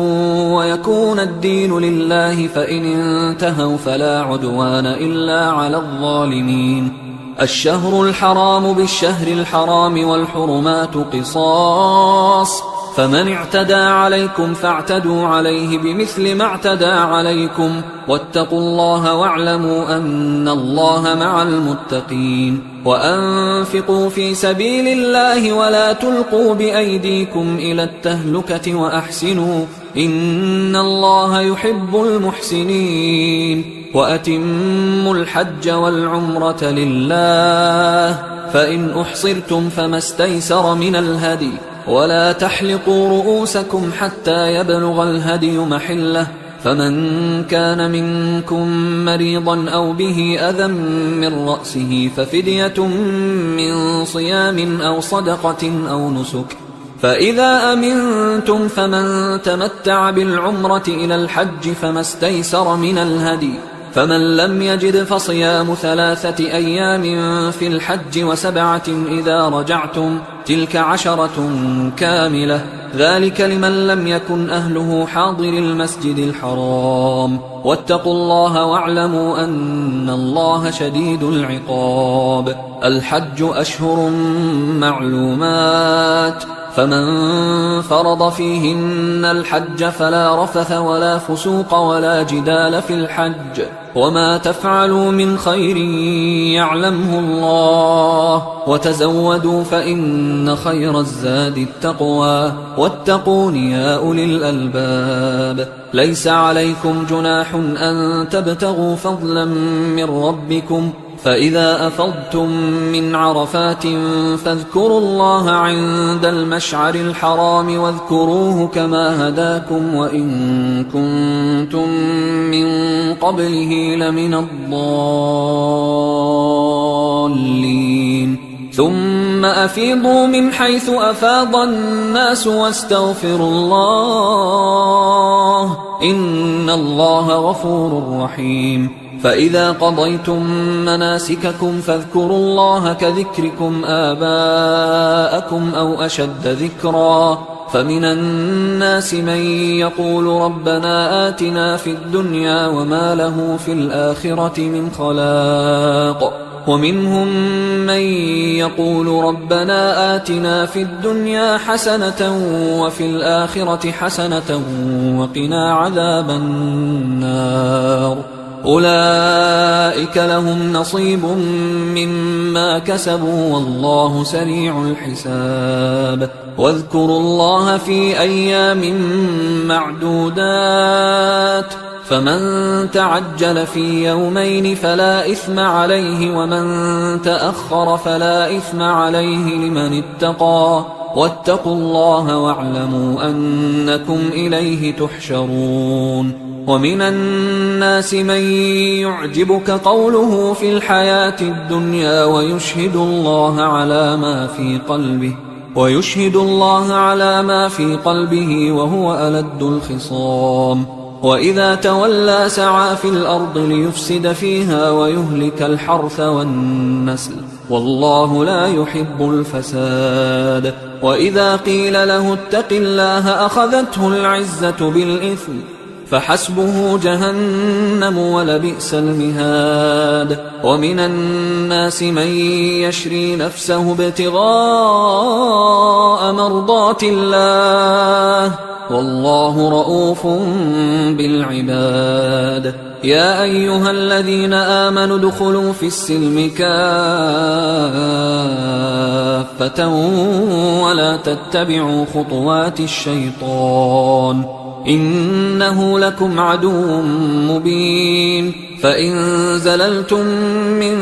ويكون الدين لله، فإن انتهوا فلا عدوان إلا على الظالمين. الشهر الحرام بالشهر الحرام والحرمات قصاص، فمن اعتدى عليكم فاعتدوا عليه بمثل ما اعتدى عليكم، واتقوا الله واعلموا أن الله مع المتقين. وأنفقوا في سبيل الله ولا تلقوا بأيديكم إلى التهلكة وأحسنوا إن الله يحب المحسنين. وأتموا الحج والعمرة لله، فإن أحصرتم فما استيسر من الهدي، ولا تحلقوا رؤوسكم حتى يبلغ الهدي محله، فمن كان منكم مريضا أو به أذى من رأسه ففدية من صيام أو صدقة أو نسك، فإذا أمنتم فمن تمتع بالعمرة إلى الحج فما استيسر من الهدي، فمن لم يجد فصيام 3 أيام في الحج و7 إذا رجعتم، تلك 10 كاملة، ذلك لمن لم يكن أهله حاضر المسجد الحرام. واتقوا الله واعلموا أن الله شديد العقاب. الحج أشهر معلومات، فمن فرض فيهن الحج فلا رفث ولا فسوق ولا جدال في الحج وما تفعلوا من خير يعلمه الله وتزودوا فإن خير الزاد التقوى واتقون يا أولي الألباب ليس عليكم جناح أن تبتغوا فضلا من ربكم فإذا أفضتم من عرفات فاذكروا الله عند المشعر الحرام واذكروه كما هداكم وإن كنتم من قبله لمن الضالين ثم أفيضوا من حيث أفاض الناس واستغفروا الله إن الله غفور رحيم فإذا قضيتم مناسككم فاذكروا الله كذكركم آباءكم أو أشد ذكرا فمن الناس من يقول ربنا آتنا في الدنيا وما له في الآخرة من خلاق ومنهم من يقول ربنا آتنا في الدنيا حسنة وفي الآخرة حسنة وقنا عذاب النار أولئك لهم نصيب مما كسبوا والله سريع الحساب واذكروا الله في أيام معدودات فمن تعجل في يومين فلا إثم عليه ومن تأخر فلا إثم عليه لمن اتقى واتقوا الله واعلموا أنكم إليه تحشرون ومن الناس من يعجبك قوله في الحياة الدنيا ويشهد الله على ما في قلبه وهو ألد الخصام وإذا تولى سعى في الأرض ليفسد فيها ويهلك الحرث والنسل والله لا يحب الفساد وإذا قيل له اتق الله أخذته العزة بالإثم فحسبه جهنم ولبئس المهاد ومن الناس من يشري نفسه ابتغاء مرضات الله والله رؤوف بالعباد يا أيها الذين آمنوا ادخلوا في السلم كافة ولا تتبعوا خطوات الشيطان إنه لكم عدو مبين فإن زللتم من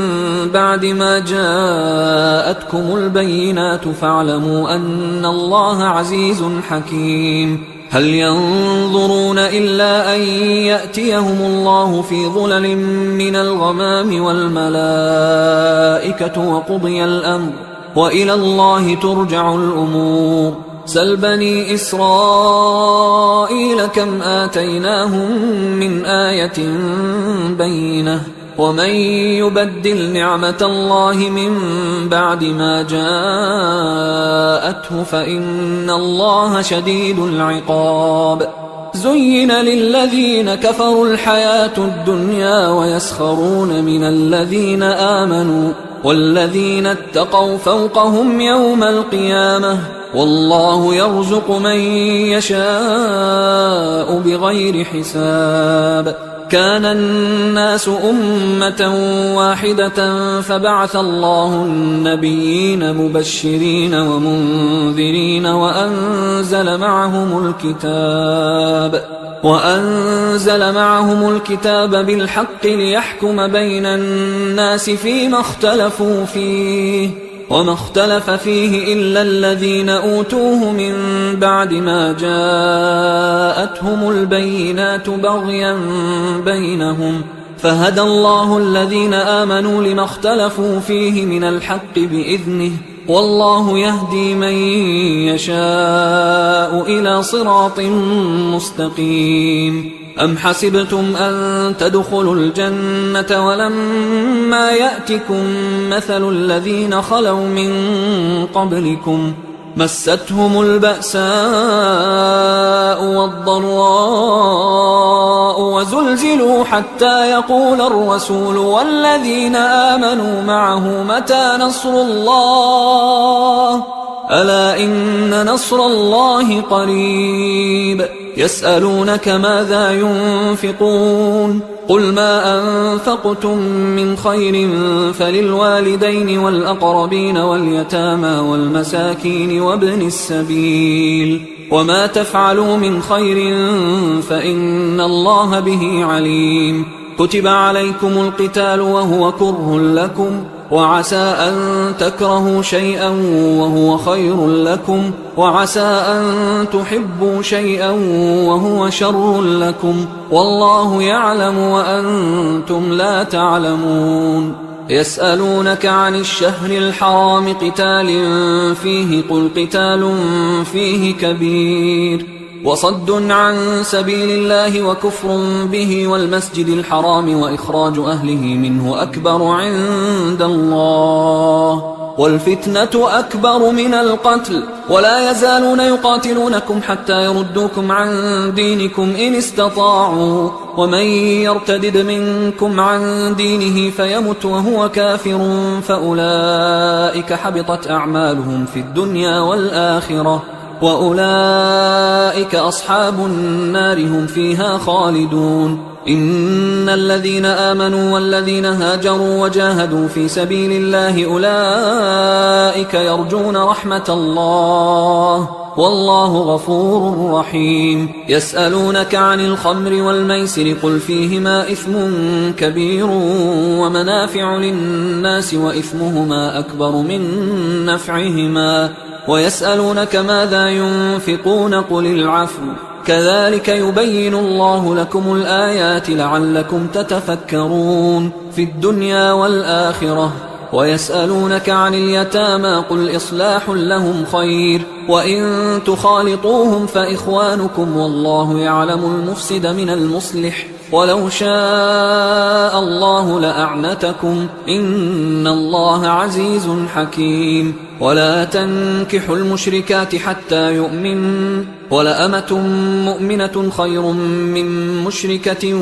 بعد ما جاءتكم البينات فاعلموا أن الله عزيز حكيم هل ينظرون إلا أن يأتيهم الله في ظلل من الغمام والملائكة وقضي الأمر وإلى الله ترجع الأمور سل بني إسرائيل كم آتيناهم من آية بينة ومن يبدل نعمة الله من بعد ما جاءته فإن الله شديد العقاب زين للذين كفروا الحياة الدنيا ويسخرون من الذين آمنوا والذين اتقوا فوقهم يوم القيامة والله يرزق من يشاء بغير حساب كان الناس أمة واحدة فبعث الله النبيين مبشرين ومنذرين وأنزل معهم الكتاب بالحق ليحكم بين الناس فيما اختلفوا فيه وما اختلف فيه إلا الذين أوتوه من بعد ما جاءتهم البينات بغيا بينهم فهدى الله الذين آمنوا لما اختلفوا فيه من الحق بإذنه والله يهدي من يشاء إلى صراط مستقيم أم حسبتم أن تدخلوا الجنة ولما يأتكم مثل الذين خلوا من قبلكم مستهم البأساء والضراء وزلزلوا حتى يقول الرسول والذين آمنوا معه متى نصر الله ألا إن نصر الله قريب يسألونك ماذا ينفقون قل ما أنفقتم من خير فللوالدين والأقربين واليتامى والمساكين وابن السبيل وما تفعلوا من خير فإن الله به عليم كتب عليكم القتال وهو كره لكم وعسى أن تكرهوا شيئا وهو خير لكم وعسى أن تحبوا شيئا وهو شر لكم والله يعلم وأنتم لا تعلمون يسألونك عن الشهر الحرام قتال فيه قل قتال فيه كبير وصد عن سبيل الله وكفر به والمسجد الحرام وإخراج أهله منه أكبر عند الله والفتنة أكبر من القتل ولا يزالون يقاتلونكم حتى يردوكم عن دينكم إن استطاعوا ومن يرتدد منكم عن دينه فيمت وهو كافر فأولئك حبطت أعمالهم في الدنيا والآخرة وأولئك أصحاب النار هم فيها خالدون إن الذين آمنوا والذين هاجروا وجاهدوا في سبيل الله أولئك يرجون رحمة الله والله غفور رحيم يسألونك عن الخمر والميسر قل فيهما إثم كبير ومنافع للناس وإثمهما أكبر من نفعهما ويسألونك ماذا ينفقون قل العفو كذلك يبين الله لكم الآيات لعلكم تتفكرون في الدنيا والآخرة ويسألونك عن اليتامى قل إصلاح لهم خير وإن تخالطوهم فإخوانكم والله يعلم المفسد من المصلح ولو شاء الله لأعنتكم إن الله عزيز حكيم ولا تنكحوا المشركات حتى يؤمنوا ولأمة مؤمنة خير من مشركة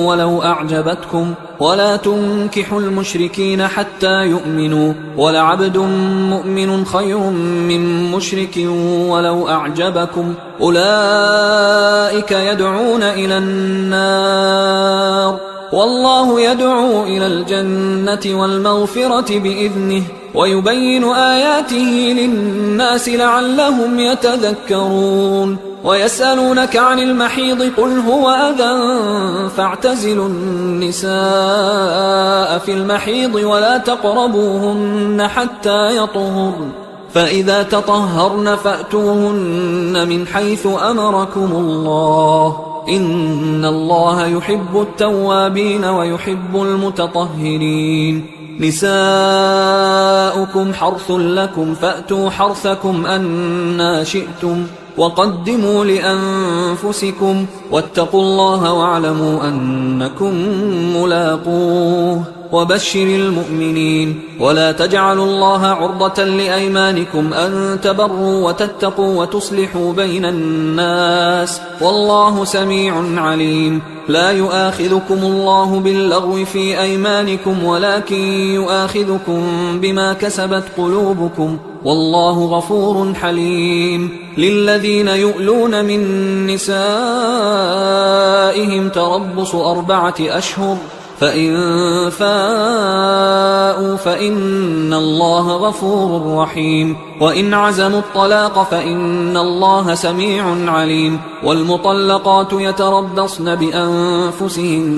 ولو أعجبتكم ولا تنكحوا المشركين حتى يؤمنوا ولعبد مؤمن خير من مشرك ولو أعجبكم أولئك يدعون إلى النار والله يدعو إلى الجنة والمغفرة بإذنه ويبين آياته للناس لعلهم يتذكرون ويسألونك عن المحيض قل هو أذى فاعتزلوا النساء في المحيض ولا تقربوهن حتى يطهرن فإذا تطهرن فأتوهن من حيث أمركم الله إن الله يحب التوابين ويحب المتطهرين نساؤكم حرث لكم فأتوا حرثكم أنى شئتم وقدموا لأنفسكم واتقوا الله واعلموا أنكم ملاقوه وبشر المؤمنين ولا تجعلوا الله عرضة لأيمانكم أن تبروا وتتقوا وتصلحوا بين الناس والله سميع عليم لا يؤاخذكم الله باللغو في أيمانكم ولكن يؤاخذكم بما كسبت قلوبكم والله غفور حليم للذين يؤلون من نسائهم تربص 4 أشهر فإن فاءوا فإن الله غفور رحيم وإن عزموا الطلاق فإن الله سميع عليم والمطلقات يتربصن بأنفسهن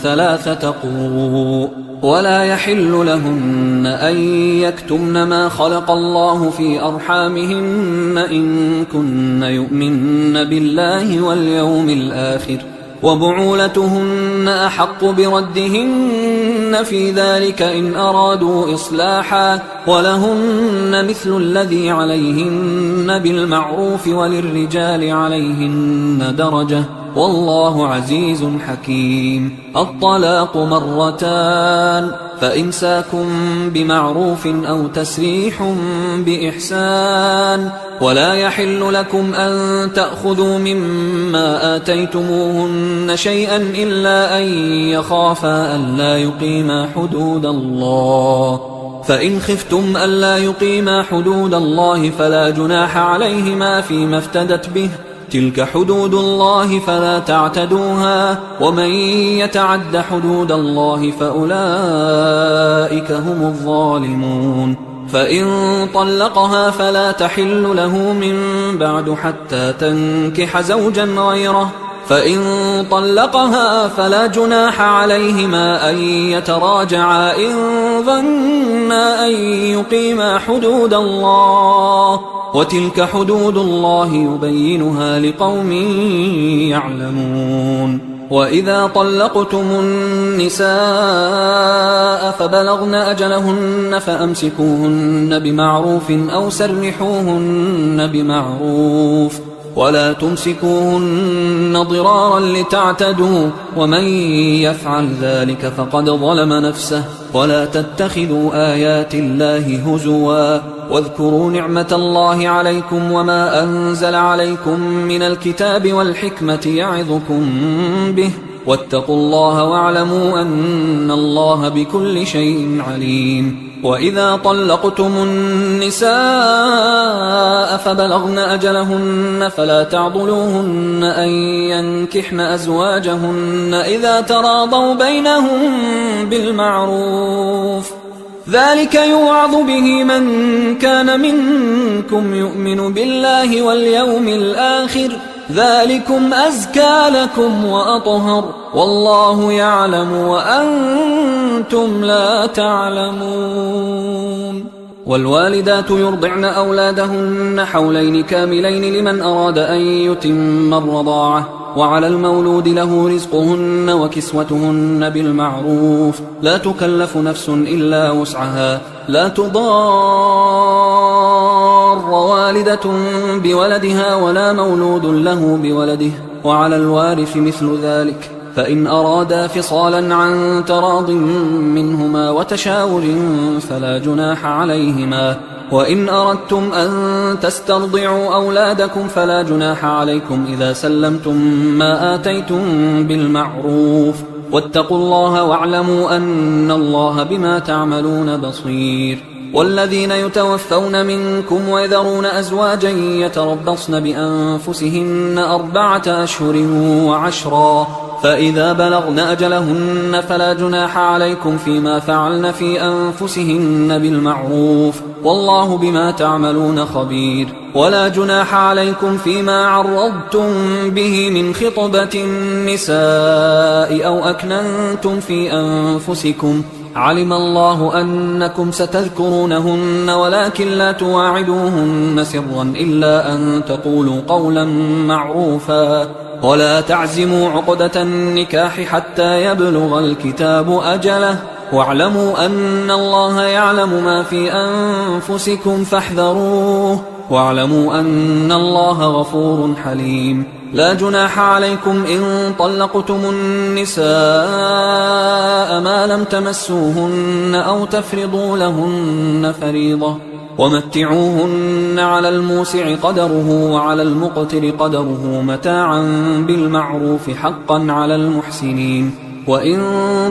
3 قروء ولا يحل لهن أن يكتمن ما خلق الله في أرحامهن إن كن يؤمن بالله واليوم الآخر وبعولتهن أحق بردهن في ذلك إن أرادوا إصلاحا ولهن مثل الذي عليهن بالمعروف وللرجال عليهن درجة والله عزيز حكيم الطلاق 2 فإمساك بمعروف أو تسريح بإحسان ولا يحل لكم أن تأخذوا مما آتيتموهن شيئا إلا أن يخافا ألا يقيما حدود الله فإن خفتم ألا يقيما حدود الله فلا جناح عليهما فيما افتدت به، تلك حدود الله فلا تعتدوها، ومن يتعد حدود الله فأولئك هم الظالمون. فإن طلقها فلا تحل له من بعد حتى تنكح زوجا غيره، فإن طلقها فلا جناح عليهما أن يتراجعا إن ظنا أن يقيما حدود الله، وتلك حدود الله يبينها لقوم يعلمون. وإذا طلقتم النساء فبلغن أجلهن فأمسكوهن بمعروف أو سرحوهن بمعروف، ولا تمسكوهن ضرارا لتعتدوا، ومن يفعل ذلك فقد ظلم نفسه. ولا تتخذوا آيات الله هزوا، واذكروا نعمة الله عليكم وما أنزل عليكم من الكتاب والحكمة يعظكم به، واتقوا الله واعلموا أن الله بكل شيء عليم. وإذا طلقتم النساء فبلغن أجلهن فلا تعضلوهن أن ينكحن أزواجهن إذا تراضوا بينهم بالمعروف، ذلك يوعظ به من كان منكم يؤمن بالله واليوم الآخر، ذلكم أزكى لكم وأطهر، والله يعلم وأنتم لا تعلمون. والوالدات يرضعن أولادهن حولين كاملين لمن أراد أن يتم الرضاعة، وعلى المولود له رزقهن وكسوتهن بالمعروف، لا تكلف نفس إلا وسعها، لا تضار والدة بولدها ولا مولود له بولده، وعلى الوارث مثل ذلك، فإن أرادا فصالا عن تراض منهما وتشاور فلا جناح عليهما. وإن أردتم أن تسترضعوا أولادكم فلا جناح عليكم إذا سلمتم ما آتيتم بالمعروف، واتقوا الله واعلموا أن الله بما تعملون بصير. والذين يتوفون منكم ويذرون أزواجا يتربصن بأنفسهن 4 أشهر وعشرا، فإذا بلغن أجلهن فلا جناح عليكم فيما فعلن في أنفسهن بالمعروف، والله بما تعملون خبير. ولا جناح عليكم فيما عرضتم به من خطبة النساء أو أكننتم في أنفسكم، علم الله أنكم ستذكرونهن ولكن لا تواعدوهن سرا إلا أن تقولوا قولا معروفا، ولا تعزموا عقدة النكاح حتى يبلغ الكتاب أجله، واعلموا أن الله يعلم ما في أنفسكم فاحذروه، واعلموا أن الله غفور حليم. لا جناح عليكم إن طلقتم النساء ما لم تمسوهن أو تفرضوا لهن فريضة، ومتعوهن على الموسع قدره وعلى المقتر قدره متاعا بالمعروف حقا على المحسنين. وإن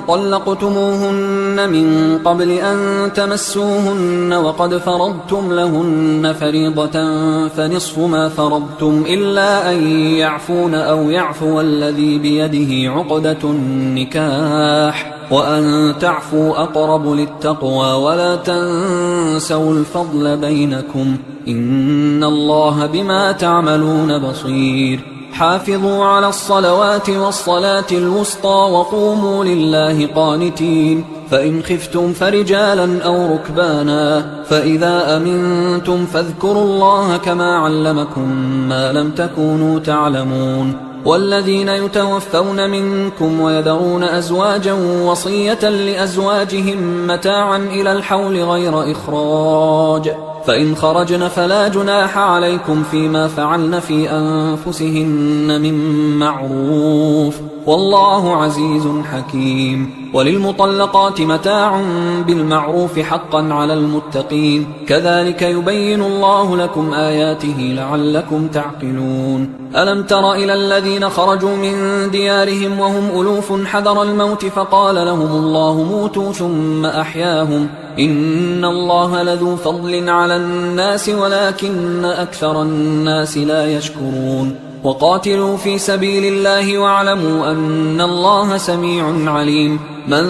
طلقتموهن من قبل أن تمسوهن وقد فرضتم لهن فريضة فنصف ما فرضتم إلا أن يعفون أو يعفو الذي بيده عقدة النكاح، وأن تعفوا أقرب للتقوى، ولا تنسوا الفضل بينكم، إن الله بما تعملون بصير. حافظوا على الصلوات والصلاة الوسطى وقوموا لله قانتين، فإن خفتم فرجالا أو ركبانا، فإذا أمنتم فاذكروا الله كما علمكم ما لم تكونوا تعلمون. والذين يتوفون منكم ويذرون أزواجا وصية لأزواجهم متاعا إلى الحول غير إخراج، فإن خرجن فلا جناح عليكم فيما فعلن في أنفسهن من معروف، والله عزيز حكيم. وللمطلقات متاع بالمعروف حقا على المتقين، كذلك يبين الله لكم آياته لعلكم تعقلون. ألم تر إلى الذين خرجوا من ديارهم وهم ألوف حذر الموت فقال لهم الله موتوا ثم أحياهم، إن الله لذو فضل على الناس ولكن أكثر الناس لا يشكرون وقاتلوا في سبيل الله واعلموا أن الله سميع عليم من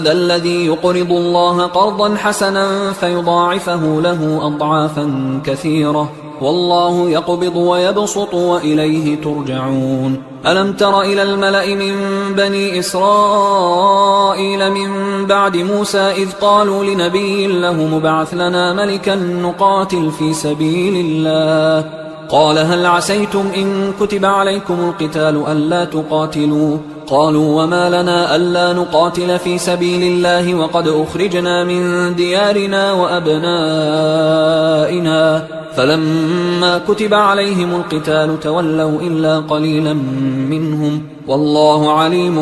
ذا الذي يقرض الله قرضا حسنا فيضاعفه له أضعافا كثيرة والله يقبض ويبسط وإليه ترجعون ألم تر إلى الملأ من بني إسرائيل من بعد موسى إذ قالوا لنبي له مبعث لنا ملكا نقاتل في سبيل الله قال هل عسيتم إن كتب عليكم القتال ألا تقاتلوا قالوا وما لنا ألا نقاتل في سبيل الله وقد أخرجنا من ديارنا وأبنائنا فلما كتب عليهم القتال تولوا إلا قليلا منهم والله عليم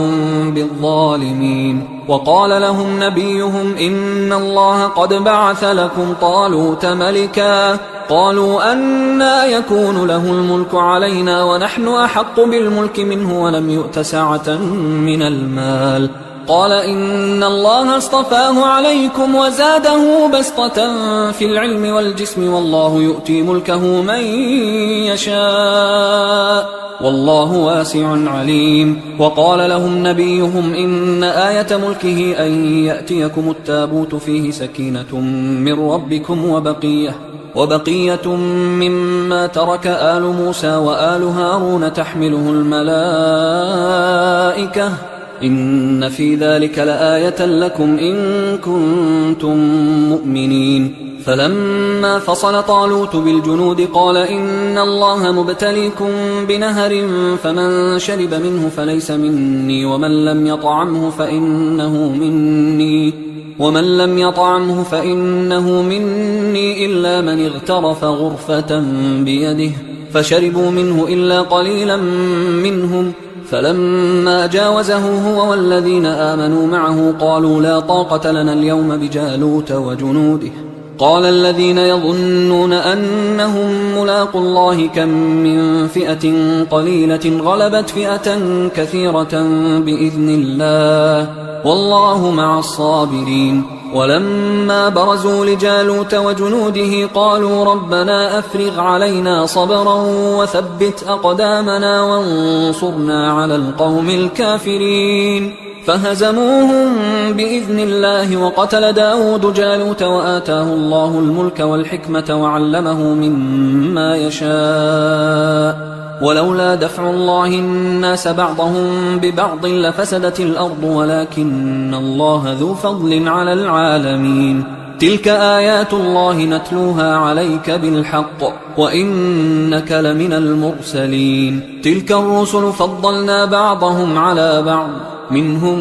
بالظالمين وقال لهم نبيهم إن الله قد بعث لكم طالوت ملكا قالوا أنى يكون له الملك علينا ونحن أحق بالملك منه ولم يؤت سعة من المال قال إن الله اصطفاه عليكم وزاده بسطة في العلم والجسم والله يؤتي ملكه من يشاء والله واسع عليم وقال لهم نبيهم إن آية ملكه أن يأتيكم التابوت فيه سكينة من ربكم وبقية مما ترك آل موسى وآل هارون تحمله الملائكة إن في ذلك لآية لكم إن كنتم مؤمنين فلما فصل طالوت بالجنود قال إن الله مبتليكم بنهر فمن شرب منه فليس مني ومن لم يطعمه فإنه مني إلا من اغترف غرفة بيده فشربوا منه إلا قليلا منهم فلما جاوزه هو والذين آمنوا معه قالوا لا طاقة لنا اليوم بجالوت وجنوده قال الذين يظنون أنهم ملاقوا الله كم من فئة قليلة غلبت فئة كثيرة بإذن الله والله مع الصابرين ولما برزوا لجالوت وجنوده قالوا ربنا أفرغ علينا صبرا وثبت أقدامنا وانصرنا على القوم الكافرين فهزموهم بإذن الله وقتل داود جالوت وآتاه الله الملك والحكمة وعلمه مما يشاء ولولا دفع الله الناس بعضهم ببعض لفسدت الأرض ولكن الله ذو فضل على العالمين تلك آيات الله نتلوها عليك بالحق وإنك لمن المرسلين تلك الرسل فضلنا بعضهم على بعض منهم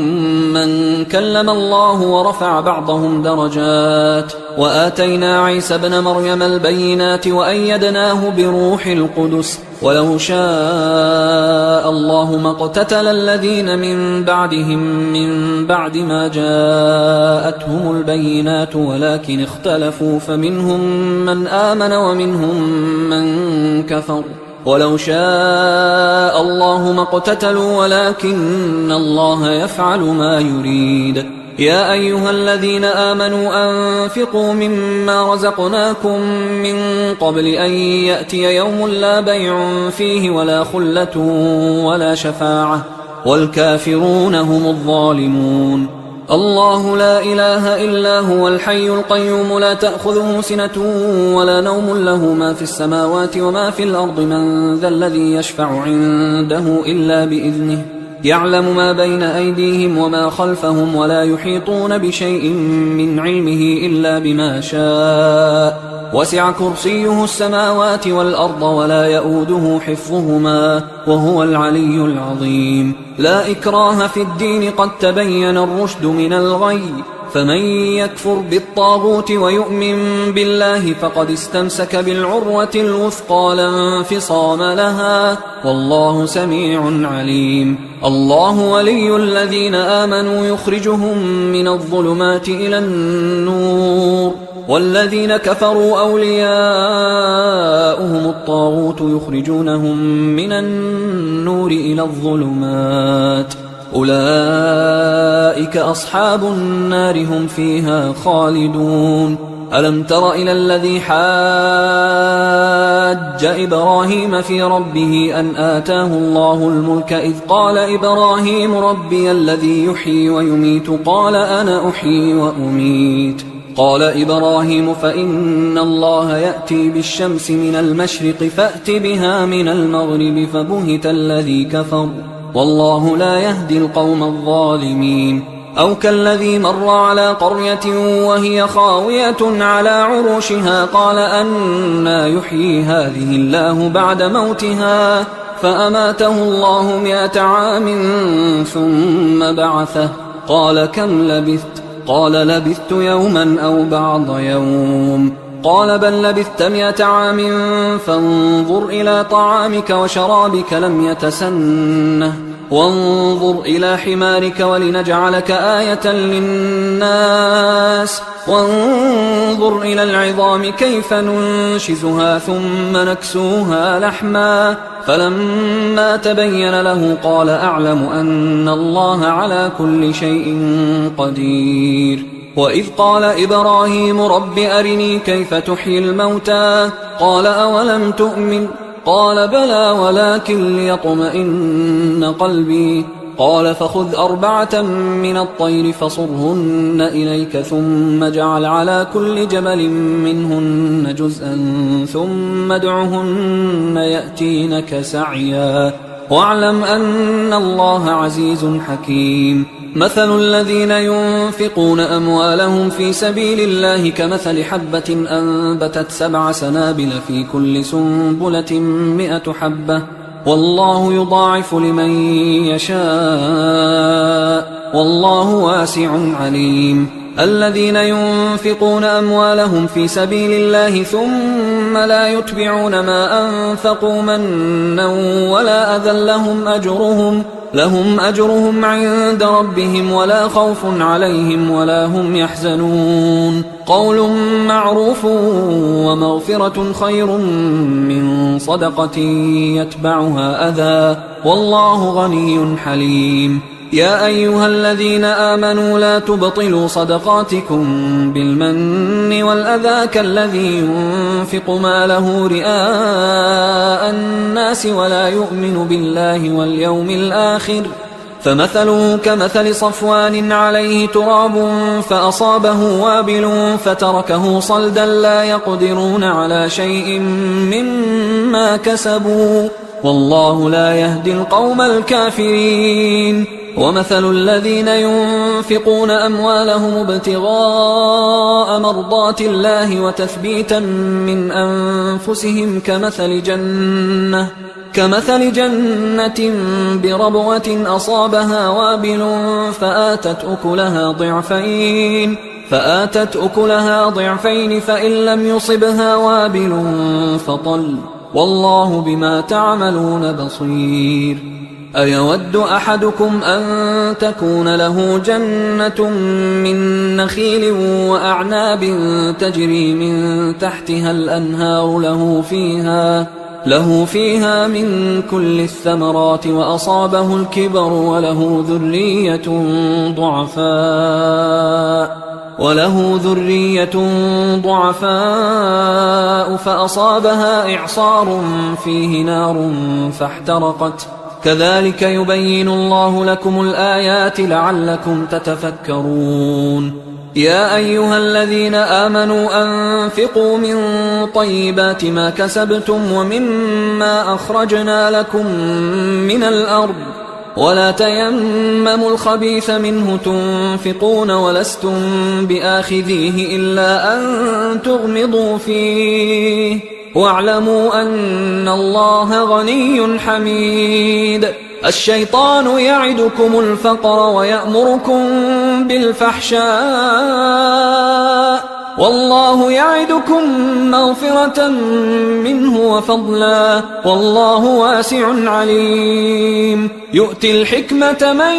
من كلم الله ورفع بعضهم درجات وآتينا عيسى ابن مريم البينات وأيدناه بروح القدس ولو شاء الله ما اقتتل الذين من بعدهم من بعد ما جاءتهم البينات ولكن اختلفوا فمنهم من آمن ومنهم من كفر ولو شاء الله ما اقتتلوا ولكن الله يفعل ما يريد يا أيها الذين آمنوا أنفقوا مما رزقناكم من قبل أن يأتي يوم لا بيع فيه ولا خلة ولا شفاعة والكافرون هم الظالمون الله لا إله إلا هو الحي القيوم لا تأخذه سنة ولا نوم له ما في السماوات وما في الأرض من ذا الذي يشفع عنده إلا بإذنه يعلم ما بين أيديهم وما خلفهم ولا يحيطون بشيء من علمه إلا بما شاء وسع كرسيه السماوات والأرض ولا يؤوده حفظهما وهو العلي العظيم لا إكراه في الدين قد تبين الرشد من الغي فمن يكفر بالطاغوت ويؤمن بالله فقد استمسك بالعروة الوثقى لا انفصام لها والله سميع عليم الله ولي الذين آمنوا يخرجهم من الظلمات إلى النور والذين كفروا أولياؤهم الطاغوت يخرجونهم من النور إلى الظلمات أولئك أصحاب النار هم فيها خالدون. ألم تر إلى الذي حاج إبراهيم في ربه أن آتاه الله الملك إذ قال إبراهيم ربي الذي يحيي ويميت قال أنا أحيي وأميت. قال إبراهيم فإن الله يأتي بالشمس من المشرق فأت بها من المغرب فبهت الذي كفر والله لا يهدي القوم الظالمين. أو كالذي مر على قرية وهي خاوية على عروشها قال أنى يحيي هذه الله بعد موتها فأماته الله 100 عام ثم بعثه قال كم لبثت؟ قال لبثت يوما أو بعض يوم. قال بل لبثت 100 عام فانظر إلى طعامك وشرابك لم يتسنه وانظر إلى حمارك ولنجعلك آية للناس وانظر إلى العظام كيف ننشزها ثم نكسوها لحما فلما تبين له قال أعلم أن الله على كل شيء قدير. وإذ قال إبراهيم رب أرني كيف تحيي الموتى قال أولم تؤمن قال بلى ولكن ليطمئن قلبي قال فخذ 4 من الطير فصرهن إليك ثم اجعل على كل جبل منهن جزءا ثم ادعهن يأتينك سعيا واعلم أن الله عزيز حكيم. مثل الذين ينفقون أموالهم في سبيل الله كمثل حبة أنبتت 7 سنابل في كل سنبلة 100 حبة والله يضاعف لمن يشاء والله واسع عليم. الذين ينفقون أموالهم في سبيل الله ثم لا يتبعون ما أنفقوا منا ولا أذى لهم أجرهم عند ربهم ولا خوف عليهم ولا هم يحزنون. قول معروف ومغفرة خير من صدقة يتبعها أذى والله غني حليم. يا أيها الذين آمنوا لا تبطلوا صدقاتكم بالمن والأذى كالذي ينفق ماله رئاء الناس ولا يؤمن بالله واليوم الآخر فمثله كمثل صفوان عليه تراب فأصابه وابل فتركه صلدا لا يقدرون على شيء مما كسبوا والله لا يهدي القوم الكافرين. ومثل الذين ينفقون أموالهم ابتغاء مرضات الله وتثبيتا من أنفسهم كمثل جنة بربوة أصابها وابل فآتت أكلها ضعفين فإن لم يصبها وابل فطل والله بما تعملون بصير. أيود أحدكم أن تكون له جنة من نخيل وأعناب تجري من تحتها الأنهار له فيها من كل الثمرات وأصابه الكبر وله ذرية ضعفاء فأصابها إعصار فيه نار فاحترقت كذلك يبين الله لكم الآيات لعلكم تتفكرون. يا أيها الذين آمنوا أنفقوا من طيبات ما كسبتم ومما أخرجنا لكم من الأرض ولا تيمموا الخبيث منه تنفقون ولستم بآخذيه إلا أن تغمضوا فيه واعلموا أن الله غني حميد. الشيطان يعدكم الفقر ويأمركم بالفحشاء والله يعدكم مغفرة منه وفضلا والله واسع عليم. يؤتي الحكمة من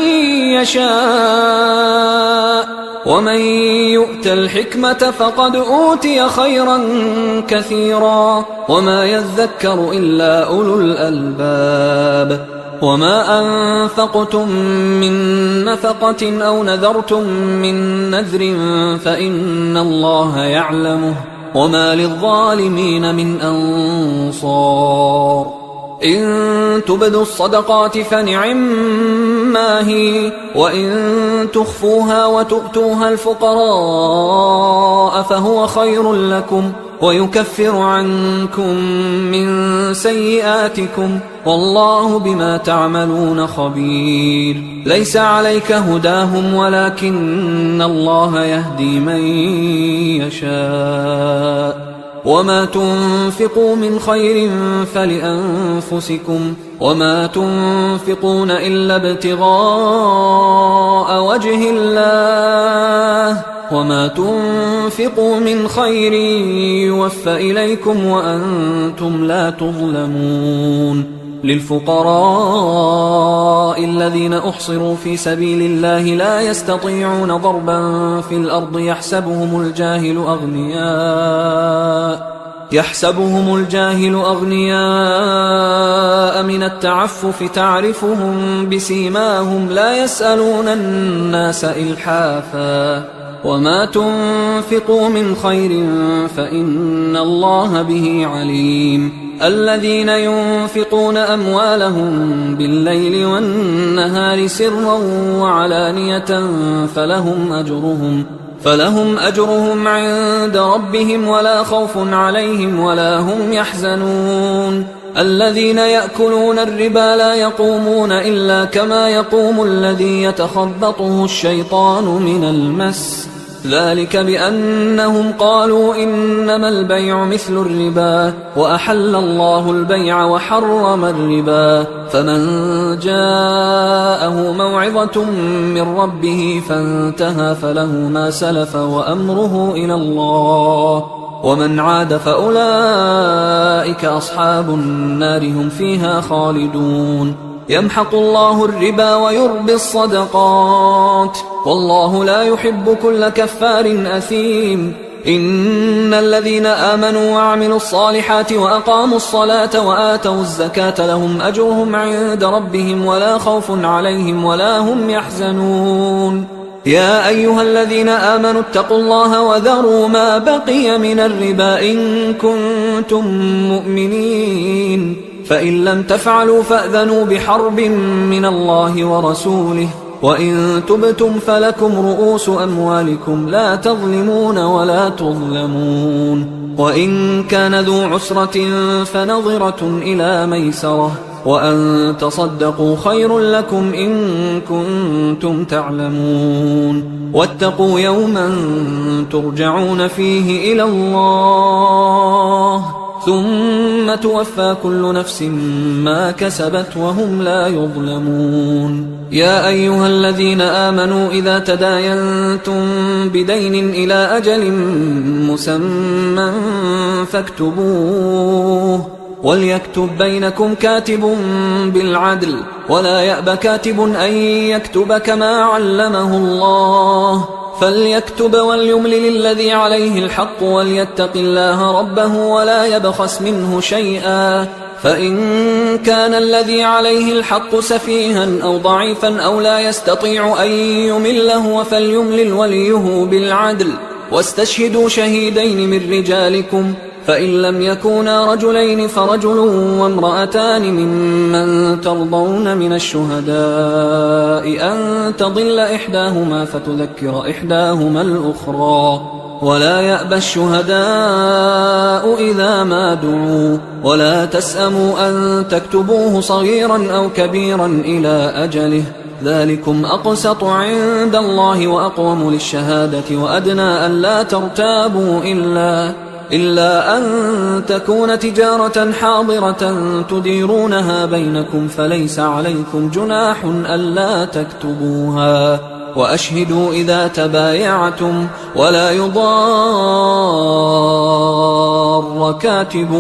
يشاء ومن يؤت الحكمة فقد أوتي خيرا كثيرا وما يذكر إلا أولو الألباب. وما أنفقتم من نفقة أو نذرتم من نذر فإن الله يعلمه وما للظالمين من أنصار إن تبدوا الصدقات فنعما هي وإن تخفوها وتؤتوها الفقراء فهو خير لكم ويكفر عنكم من سيئاتكم والله بما تعملون خبير ليس عليك هداهم ولكن الله يهدي من يشاء وما تنفقوا من خير فلأنفسكم وما تنفقون إلا ابتغاء وجه الله وما تنفقوا من خير يوفى إليكم وأنتم لا تظلمون للفقراء الذين أحصروا في سبيل الله لا يستطيعون ضربا في الأرض يحسبهم الجاهل أغنياء من التعفف تعرفهم بسيماهم لا يسألون الناس إلحافا وما تنفقوا من خير فإن الله به عليم الذين ينفقون أموالهم بالليل والنهار سرا وعلانية فلهم أجرهم عند ربهم ولا خوف عليهم ولا هم يحزنون الذين يأكلون الربا لا يقومون إلا كما يقوم الذي يتخبطه الشيطان من المس ذلك بأنهم قالوا إنما البيع مثل الربا وأحل الله البيع وحرم الربا فمن جاءه موعظة من ربه فانتهى فله ما سلف وأمره إلى الله ومن عاد فأولئك أصحاب النار هم فيها خالدون يمحق الله الربا ويربي الصدقات والله لا يحب كل كفار أثيم إن الذين آمنوا وعملوا الصالحات وأقاموا الصلاة وآتوا الزكاة لهم أجرهم عند ربهم ولا خوف عليهم ولا هم يحزنون يا أيها الذين آمنوا اتقوا الله وذروا ما بقي من الربا إن كنتم مؤمنين فإن لم تفعلوا فأذنوا بحرب من الله ورسوله وإن تبتم فلكم رؤوس أموالكم لا تظلمون ولا تظلمون وإن كان ذو عسرة فنظرة إلى ميسرة وأن تصدقوا خير لكم إن كنتم تعلمون واتقوا يوما ترجعون فيه إلى الله ثم توفى كل نفس ما كسبت وهم لا يظلمون يا أيها الذين آمنوا إذا تداينتم بدين إلى أجل مسمى فاكتبوه وليكتب بينكم كاتب بالعدل ولا يأب كاتب أن يكتب كما علمه الله فليكتب وليملل الذي عليه الحق وليتق الله ربه ولا يبخس منه شيئا فإن كان الذي عليه الحق سفيها أو ضعيفا أو لا يستطيع أن يمله فليملل وليه بالعدل واستشهدوا شهيدين من رجالكم فإن لم يكونا رجلين فرجل وامرأتان ممن ترضون من الشهداء أن تضل إحداهما فتذكر إحداهما الأخرى ولا يأبى الشهداء إذا ما دعوا ولا تسأموا أن تكتبوه صغيرا أو كبيرا إلى أجله ذلكم أقسط عند الله وأقوم للشهادة وأدنى أن لا ترتابوا إلا أن تكون تجارة حاضرة تديرونها بينكم فليس عليكم جناح ألا تكتبوها وأشهدوا إذا تبايعتم ولا يضار كاتب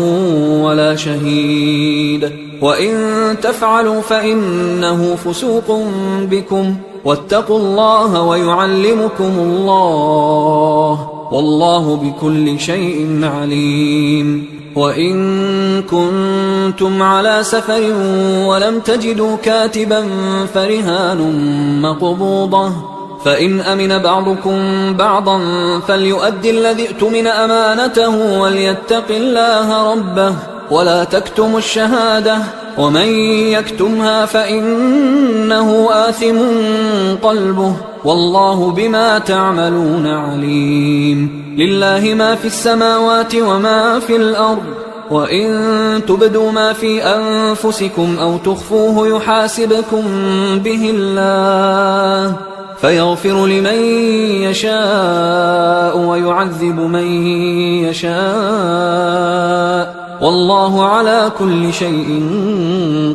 ولا شهيد وإن تفعلوا فإنه فسوق بكم واتقوا الله ويعلمكم الله والله بكل شيء عليم وإن كنتم على سفر ولم تجدوا كاتبا فرهان مقبوضة، فإن أمن بعضكم بعضا فليؤدي الذي اؤتمن أمانته وليتق الله ربه ولا تكتموا الشهادة، ومن يكتمها فإنه آثم قلبه والله بما تعملون عليم. لله ما في السماوات وما في الأرض، وإن تبدوا ما في أنفسكم أو تخفوه يحاسبكم به الله فيغفر لمن يشاء ويعذب من يشاء والله على كل شيء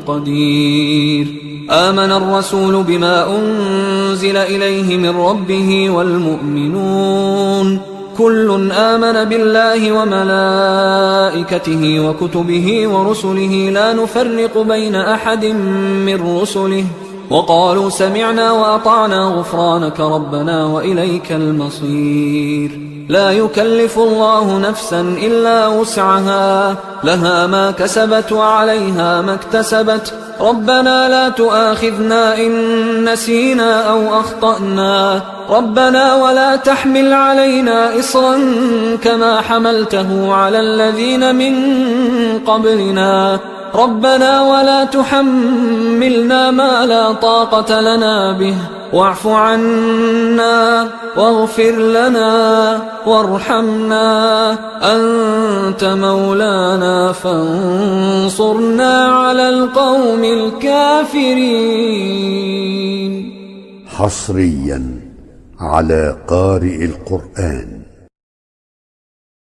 قدير. آمن الرسول بما أنزل إليه من ربه والمؤمنون كل آمن بالله وملائكته وكتبه ورسله لا نفرق بين أحد من رسله وقالوا سمعنا وأطعنا غفرانك ربنا وإليك المصير. لا يكلف الله نفسا إلا وسعها، لها ما كسبت وعليها ما اكتسبت. ربنا لا تؤاخذنا إن نسينا أو أخطأنا، ربنا ولا تحمل علينا إصرا كما حملته على الذين من قبلنا، ربنا ولا تحملنا ما لا طاقة لنا به واعف عنا واغفر لنا وارحمنا أنت مولانا فانصرنا على القوم الكافرين. حصريا على قارئ القرآن.